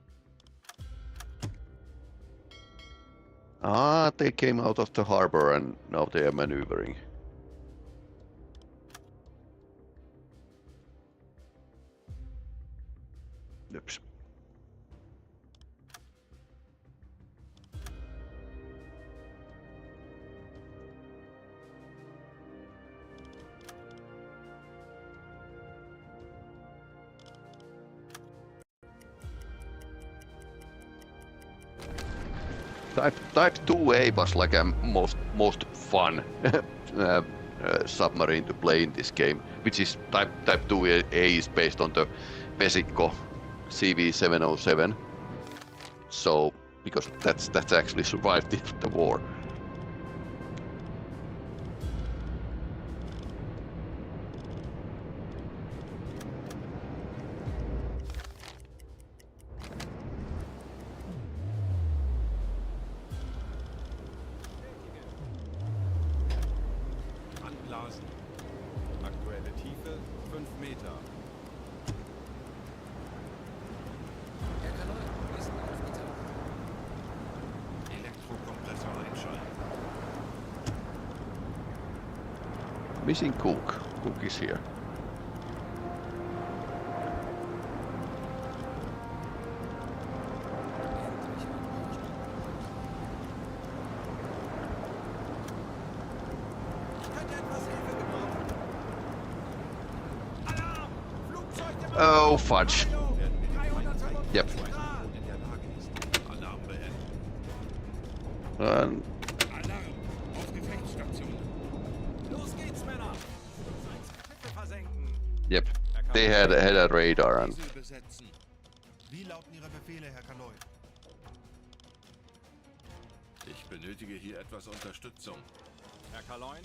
Ah, they came out of the harbor and now they are maneuvering. Oops. Type 2A was like a most fun submarine to play in this game, which is Type 2A is based on the Vesico CV707. So because that's actually survived the war. Anblasen. Aktuelle Tiefe 5 Meter. Herr Kaloin, wir sind aufgetaucht. Elektrokompressor einschalten. Missing Cook. Cook is here. Oh, fudge. Yep. Alarm beenden. And Alarm auf Gefechtsstation. Los geht's, Männer! Schiffe versenken! yep, they had a radar and Diesel besetzen. Wie lauten Ihre Befehle, Herr Kaloi? Ich benötige hier etwas Unterstützung. Herr Kaloin?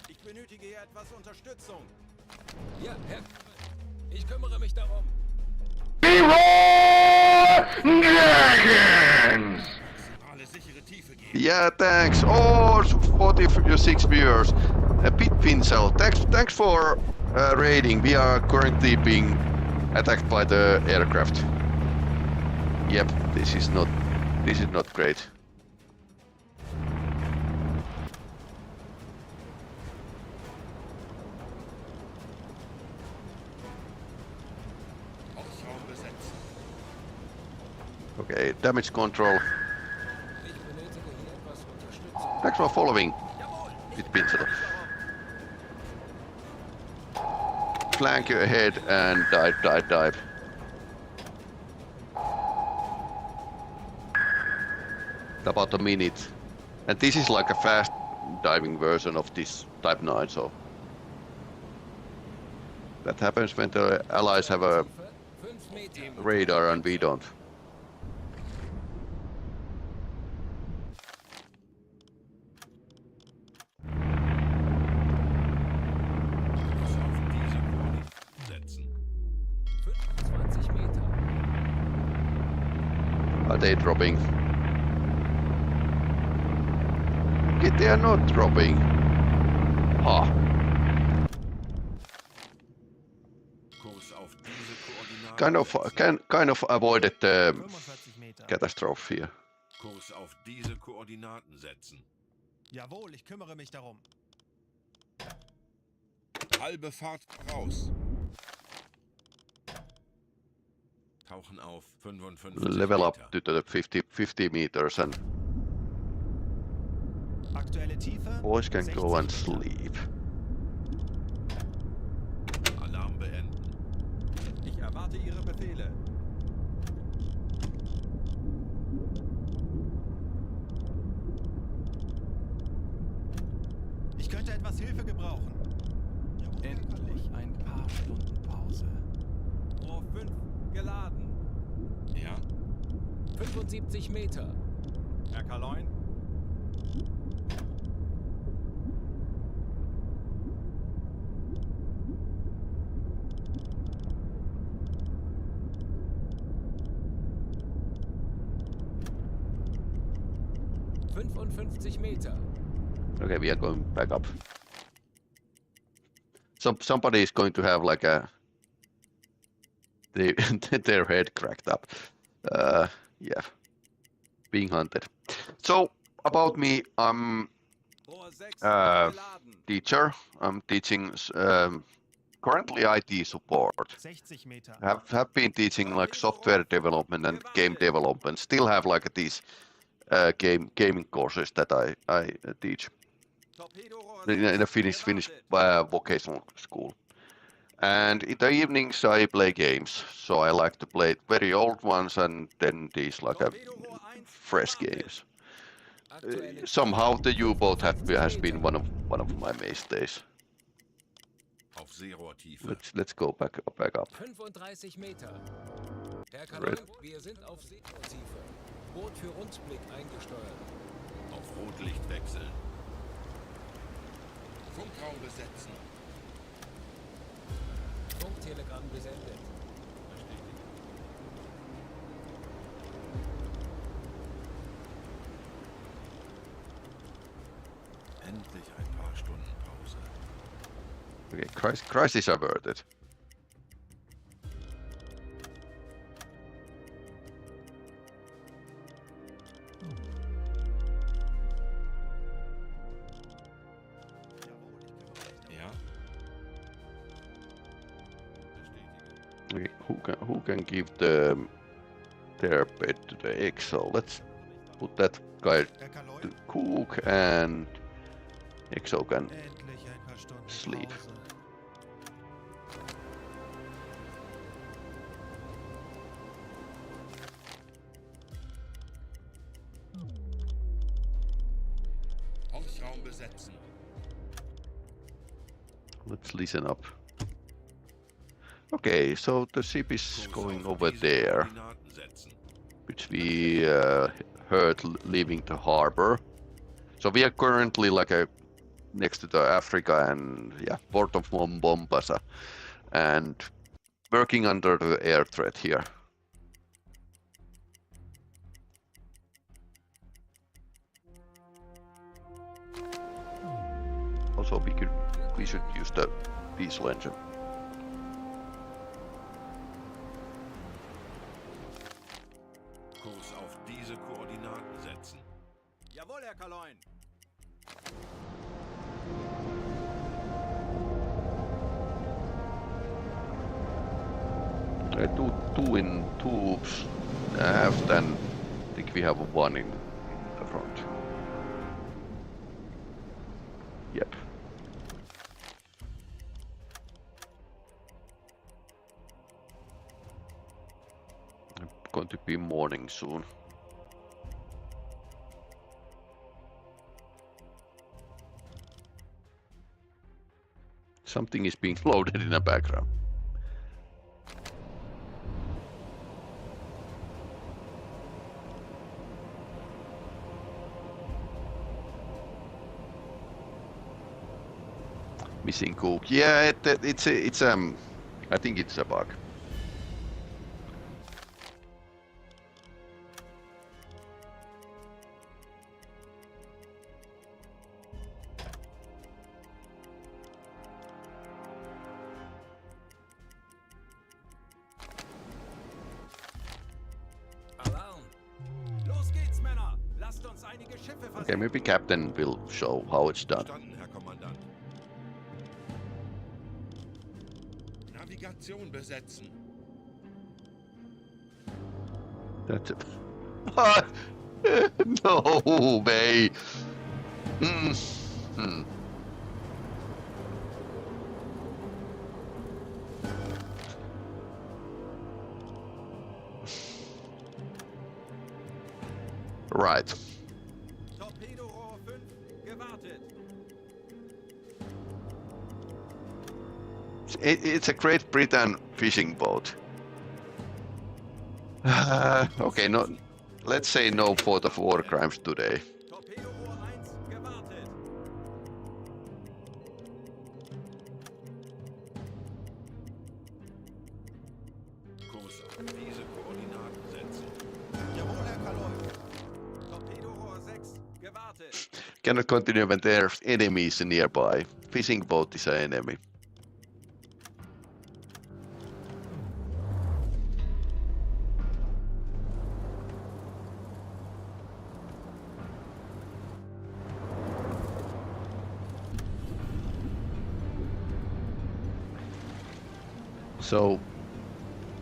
Ich benötige hier etwas Unterstützung. Ja, Herr. Ich kümmere mich darum. Zentrale sichere Tiefe geben. yeah, thanks. Oh, 46 viewers. Pit Pinsel, thanks for raiding. We are currently being attacked by the aircraft. Yep, this is not great. Hausraum besetzen. Okay, damage control. Ich benötige hier etwas Unterstützung. Thanks for following. Pit Pinsel. Flank you ahead and dive. About a minute. And this is like a fast diving version of this Type 9, so that happens when the allies have a 5 Meter. radar and we don't. Kurs auf diese Koordinaten setzen. 25 Meter. Are they dropping? Okay, they are not dropping. Ha. Kurs auf diese Koordinaten. Kind of avoided the 45 Meter. catastrophe here. Kurs auf diese Koordinaten setzen. Jawohl, ich kümmere mich darum. Halbe Fahrt raus. Tauchen auf 55 Level up Meter. to the 50 meters and Aktuelle Tiefe. boys can 60 go and Meter. sleep. Alarm beenden. Ich erwarte Ihre Befehle. Ich könnte etwas Hilfe gebrauchen. Jawohl, Herr Kaloi. Endlich ein paar Stunden Pause. Rohr 5 geladen. Ja, 75 Meter. Herr Kaloin? Meter. Okay, we are going back up. Somebody is going to have like a their head cracked up. Yeah, being hunted. So about me, I'm Rohr 6 uh, geladen. teacher. I'm teaching currently IT support. 60 Meter. Have been teaching like software development and game development. Still have like these gaming courses that I teach Torpedo Rohr in a 6 Finnish gewartet. vocational school. And in the evenings I play games. So I like to play very old ones and then these like a Torpedo Rohr 1 fresh gewartet. games. Somehow the UBOAT has been one of my mainstays. Auf Seerohrtiefe. Let's go back up. 35 Meter. Herr Red. Kaloi, wir sind auf Seerohrtiefe. Boot für Rundblick eingesteuert. Auf Rotlicht wechseln. Funkraum besetzen. Funktelegramm gesendet. Endlich ein paar Stunden Pause. Okay, crisis averted. Ja. Bestätige. Okay, who can give their bed to the EXO? Let's put that guy Herr Kaloi, to cook and EXO can endlich ein paar Stunden Sleep. Pause. Let's listen up. Okay, so the ship is going over there, which we heard leaving the harbor. So we are currently like next to the Africa and port of Mombasa, and working under the air threat here. Also, we should use the diesel engine. Kurs auf diese Koordinaten setzen. Jawohl, Herr Kaloin. Two in tubes, half, then I think we have one in the front. Yep. Going to be morning soon. Something is being loaded in the background. Missing cook. Yeah, it's I think it's a bug. Okay, maybe Captain will show how it's done. Verstanden, Herr Kommandant. Navigation besetzen. That's it. No way. Right. Torpedorohr 5 gewartet. It's a Great Britain fishing boat. Okay, no. Let's say no for the war crimes today. Torpedorohr 1 gewartet. Kurs auf diese Koordinaten setzen. Jawohl, Herr Kaloin. Torpedorohr 6 gewartet. Cannot continue when there's enemies nearby. Fishing boat is an enemy. So,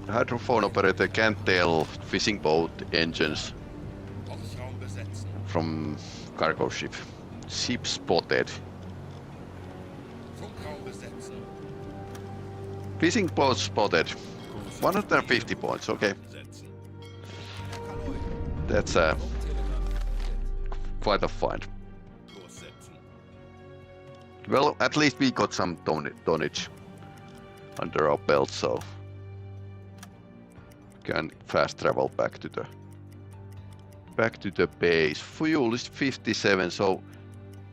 hydrophone operator can't tell fishing boat engines Ortsraum besetzen. from cargo ship. Ship spotted. Funkraum besetzen. Fishing boat spotted. Kurs 150 points, okay. setzen. That's quite a find. Kurs setzen. Well, at least we got some tonnage under our belt, so can fast travel back to the base. Fuel is 57, so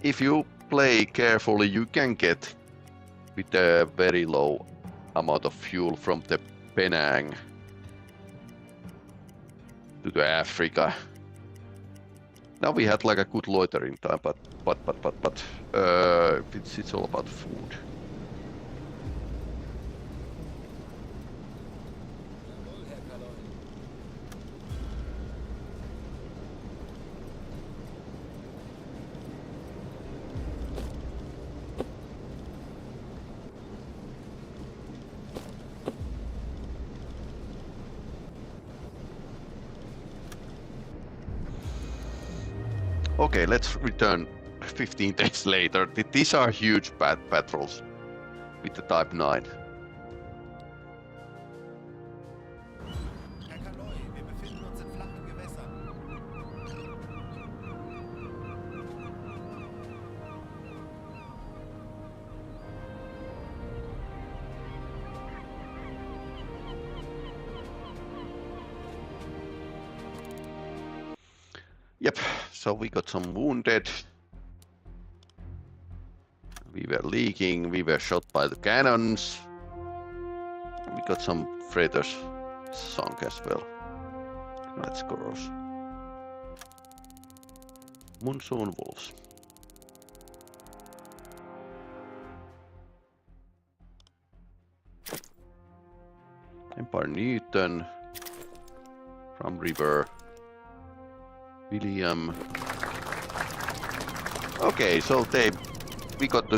if you play carefully, you can get with a very low amount of fuel from the Penang to the Africa. Now we had like a good loitering time, but it's all about food. Okay, let's return 15 days later. These are huge patrols with the Type 9. Herr Kaloin, wir befinden uns in flachen Gewässern. so we got some wounded. We were leaking, we were shot by the cannons. We got some freighters sunk as well. That's gross. Monsoon wolves. Empire Newton. From River. William. Okay, so we got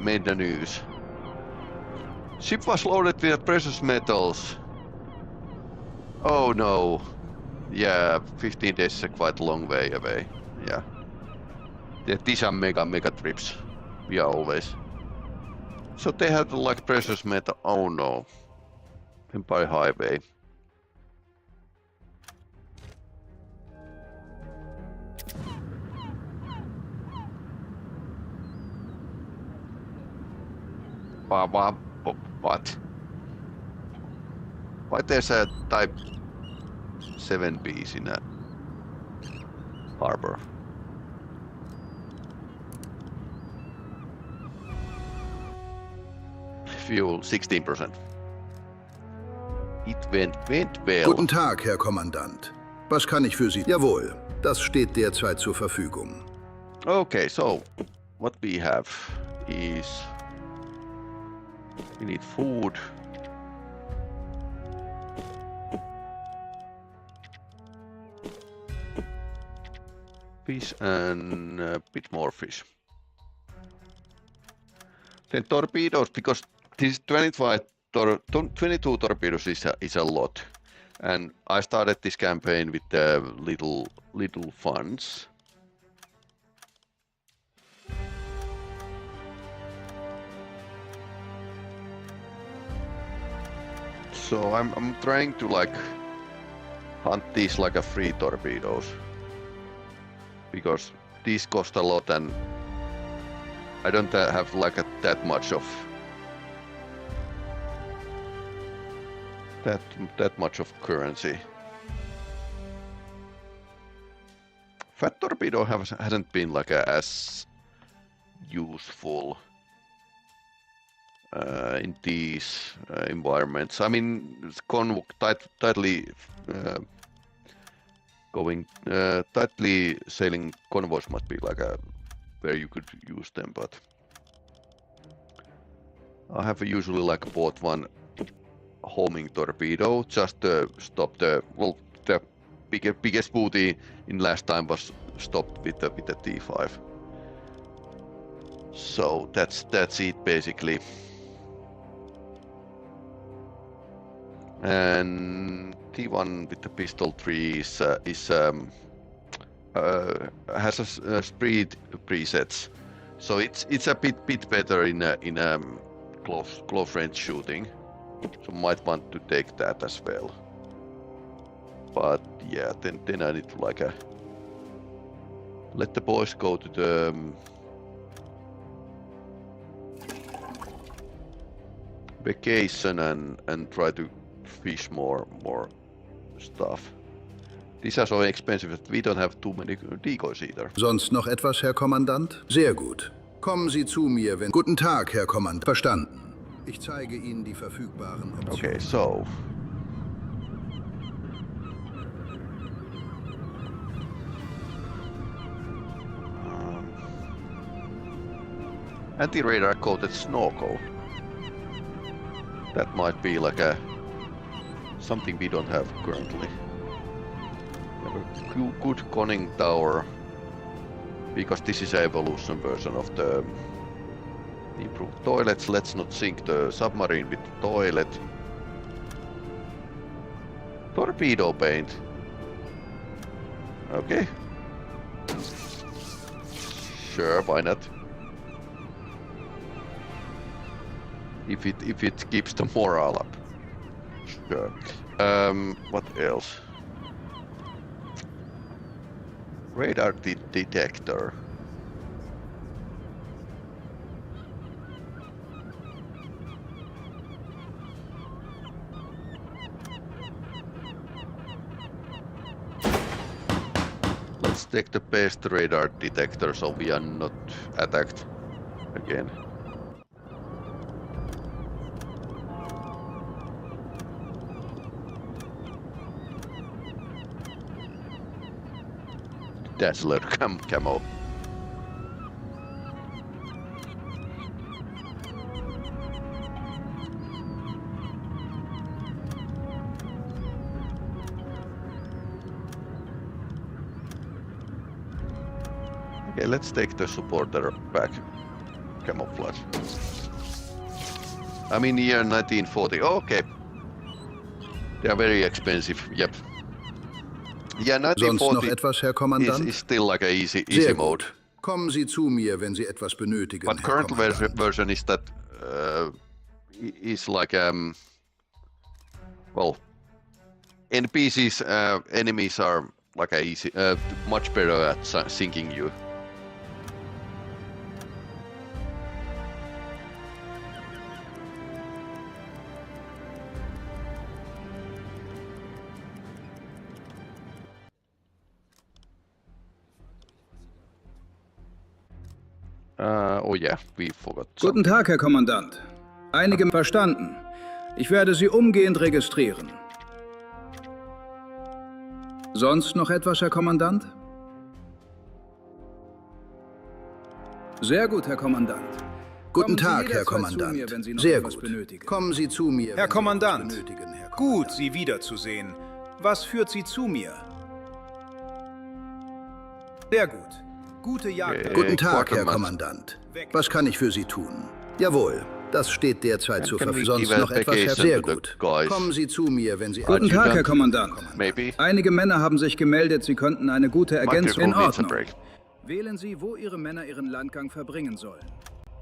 made the news. Ship was loaded with precious metals. Oh no. Yeah, 15 days is a quite long way away. Yeah. These are mega trips. We are always. So they have like precious metal. Oh no. Empire Highway. What? Why there's a Type 7Bs in a harbor? Fuel 16%. It went well. Guten Tag, Herr Kommandant. Was kann ich für Sie? Jawohl, das steht derzeit zur Verfügung. Okay, so what we have is we need food. Fish and a bit more fish. Then torpedoes, because this 22 torpedoes is a lot, and I started this campaign with little funds. So I'm trying to like hunt these like a free torpedoes, because these cost a lot and I don't have like that much of currency. Fat torpedo hasn't been like as useful in these environments. I mean, it's tightly sailing convoys might be like where you could use them, but I have usually like bought one homing torpedo just to stop the biggest booty in last time was stopped with the T5. So that's it basically. And T1 with the pistol 3 has a speed presets, so it's a bit better in close range shooting. So might want to take that as well. But yeah, then I need to like let the boys go to the vacation and try to fish more stuff. These are so expensive that we don't have too many decoys either. Sonst noch etwas, Herr Kommandant? Sehr gut. Kommen Sie zu mir, wenn... Guten Tag, Herr Kommandant. Verstanden. Ich zeige Ihnen die verfügbaren Optionen. Okay, so... Anti-radar coated snorkel. That might be like something we don't have currently. We have a good conning tower, because this is an evolution version of the improved toilets. Let's not sink the submarine with the toilet. Torpedo paint. Okay. Sure, why not? If it keeps the morale up. Sure. What else? Radar detector. take the best radar detector so we are not attacked again. Dazzler camo. Okay, let's take the supporter back. Camouflage. I'm in year 1940. Oh, okay. They are very expensive. Yep. Yeah, Sonst noch 1940 etwas, Herr Kommandant? is still like a easy Sehr mode. gut. Kommen Sie zu mir, wenn Sie etwas benötigen, But Herr current Kommandant. version is that is like well, NPCs enemies are like a easy much better at sinking you. Oh yeah, we forgot. Guten Tag, Herr Kommandant. Einige verstanden. Ich werde Sie umgehend registrieren. Sonst noch etwas, Herr Kommandant? Sehr gut, Herr Kommandant. Guten Kommen Sie Tag, Herr jederzeit Kommandant. zu mir, wenn Sie noch Sehr etwas gut. benötigen. Kommen Sie zu mir, Herr wenn Sie Kommandant, etwas benötigen, Herr Kommandant. gut, Sie wiederzusehen. Was führt Sie zu mir? Sehr gut. Gute Jagd. Guten Tag, Herr Kommandant. Was kann ich für Sie tun? Jawohl, das steht derzeit zur Verfügung. Sonst noch etwas, Herr? Sehr gut. Kommen Sie zu mir, wenn Sie... Guten Tag, Herr Kommandant. Maybe. Einige Männer haben sich gemeldet, sie könnten eine gute Ergänzung. In Ordnung. Break. Wählen Sie, wo Ihre Männer ihren Landgang verbringen sollen.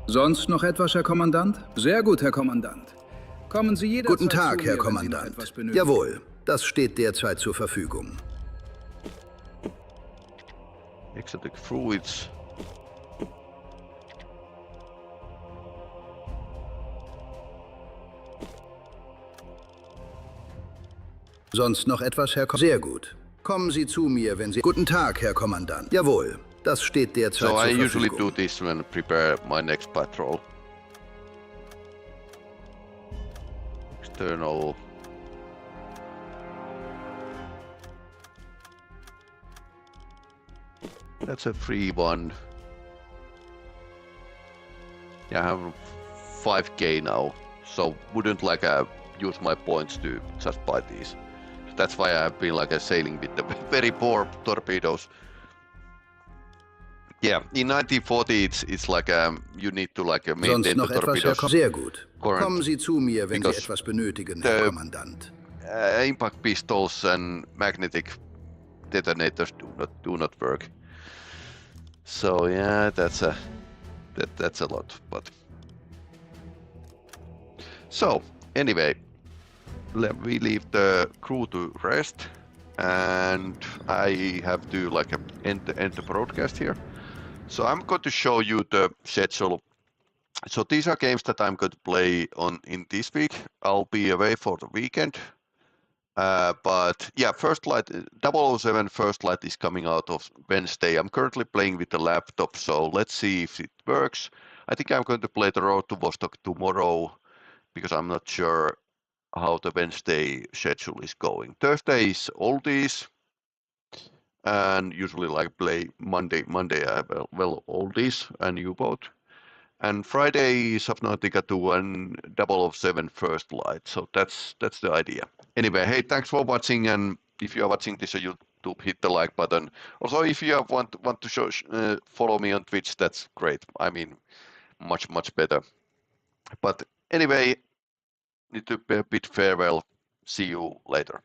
Sonst noch etwas, Herr Kommandant? Sehr gut, Herr Kommandant. Kommen Sie jederzeit Guten Tag, zu mir, Herr wenn Sie noch Kommandant. etwas benötigen. Jawohl, das steht derzeit zur Verfügung. Exotic fruits. Sonst noch etwas, Herr Kommandant? Sehr gut. Kommen Sie zu mir, wenn Sie... Guten Tag, Herr Kommandant. Jawohl, das steht derzeit So zur I Verfügung. usually do this when I prepare my next patrol. External. That's a free one. Yeah, I have 5k now, so wouldn't like use my points to just buy these. That's why I've been like sailing with the very poor torpedoes. Yeah, in 1940 it's like you need to like maintain Sonst noch the etwas, Herr torpedoes. Kommandant? Sehr gut. Current, Kommen Sie zu mir, wenn Sie because etwas benötigen, Herr Kommandant. Impact pistols and magnetic detonators do not work. So yeah, that's a lot. But so anyway, we leave the crew to rest, and I have to like end the broadcast here. So I'm going to show you the schedule. So these are games that I'm going to play in this week. I'll be away for the weekend. But yeah, First Light, 007 First Light is coming out of Wednesday. I'm currently playing with the laptop, so let's see if it works. I think I'm going to play the Road to Vostok tomorrow, because I'm not sure how the Wednesday schedule is going. Thursday is oldies, and usually like play Monday I have oldies and U-Boat. And Friday is Subnautica 2 and 007 First Light. So that's the idea. Anyway, hey, thanks for watching, and if you are watching this on YouTube, hit the like button. Also, if you want to follow me on Twitch, that's great. I mean, much better. But anyway, need to bid farewell. See you later.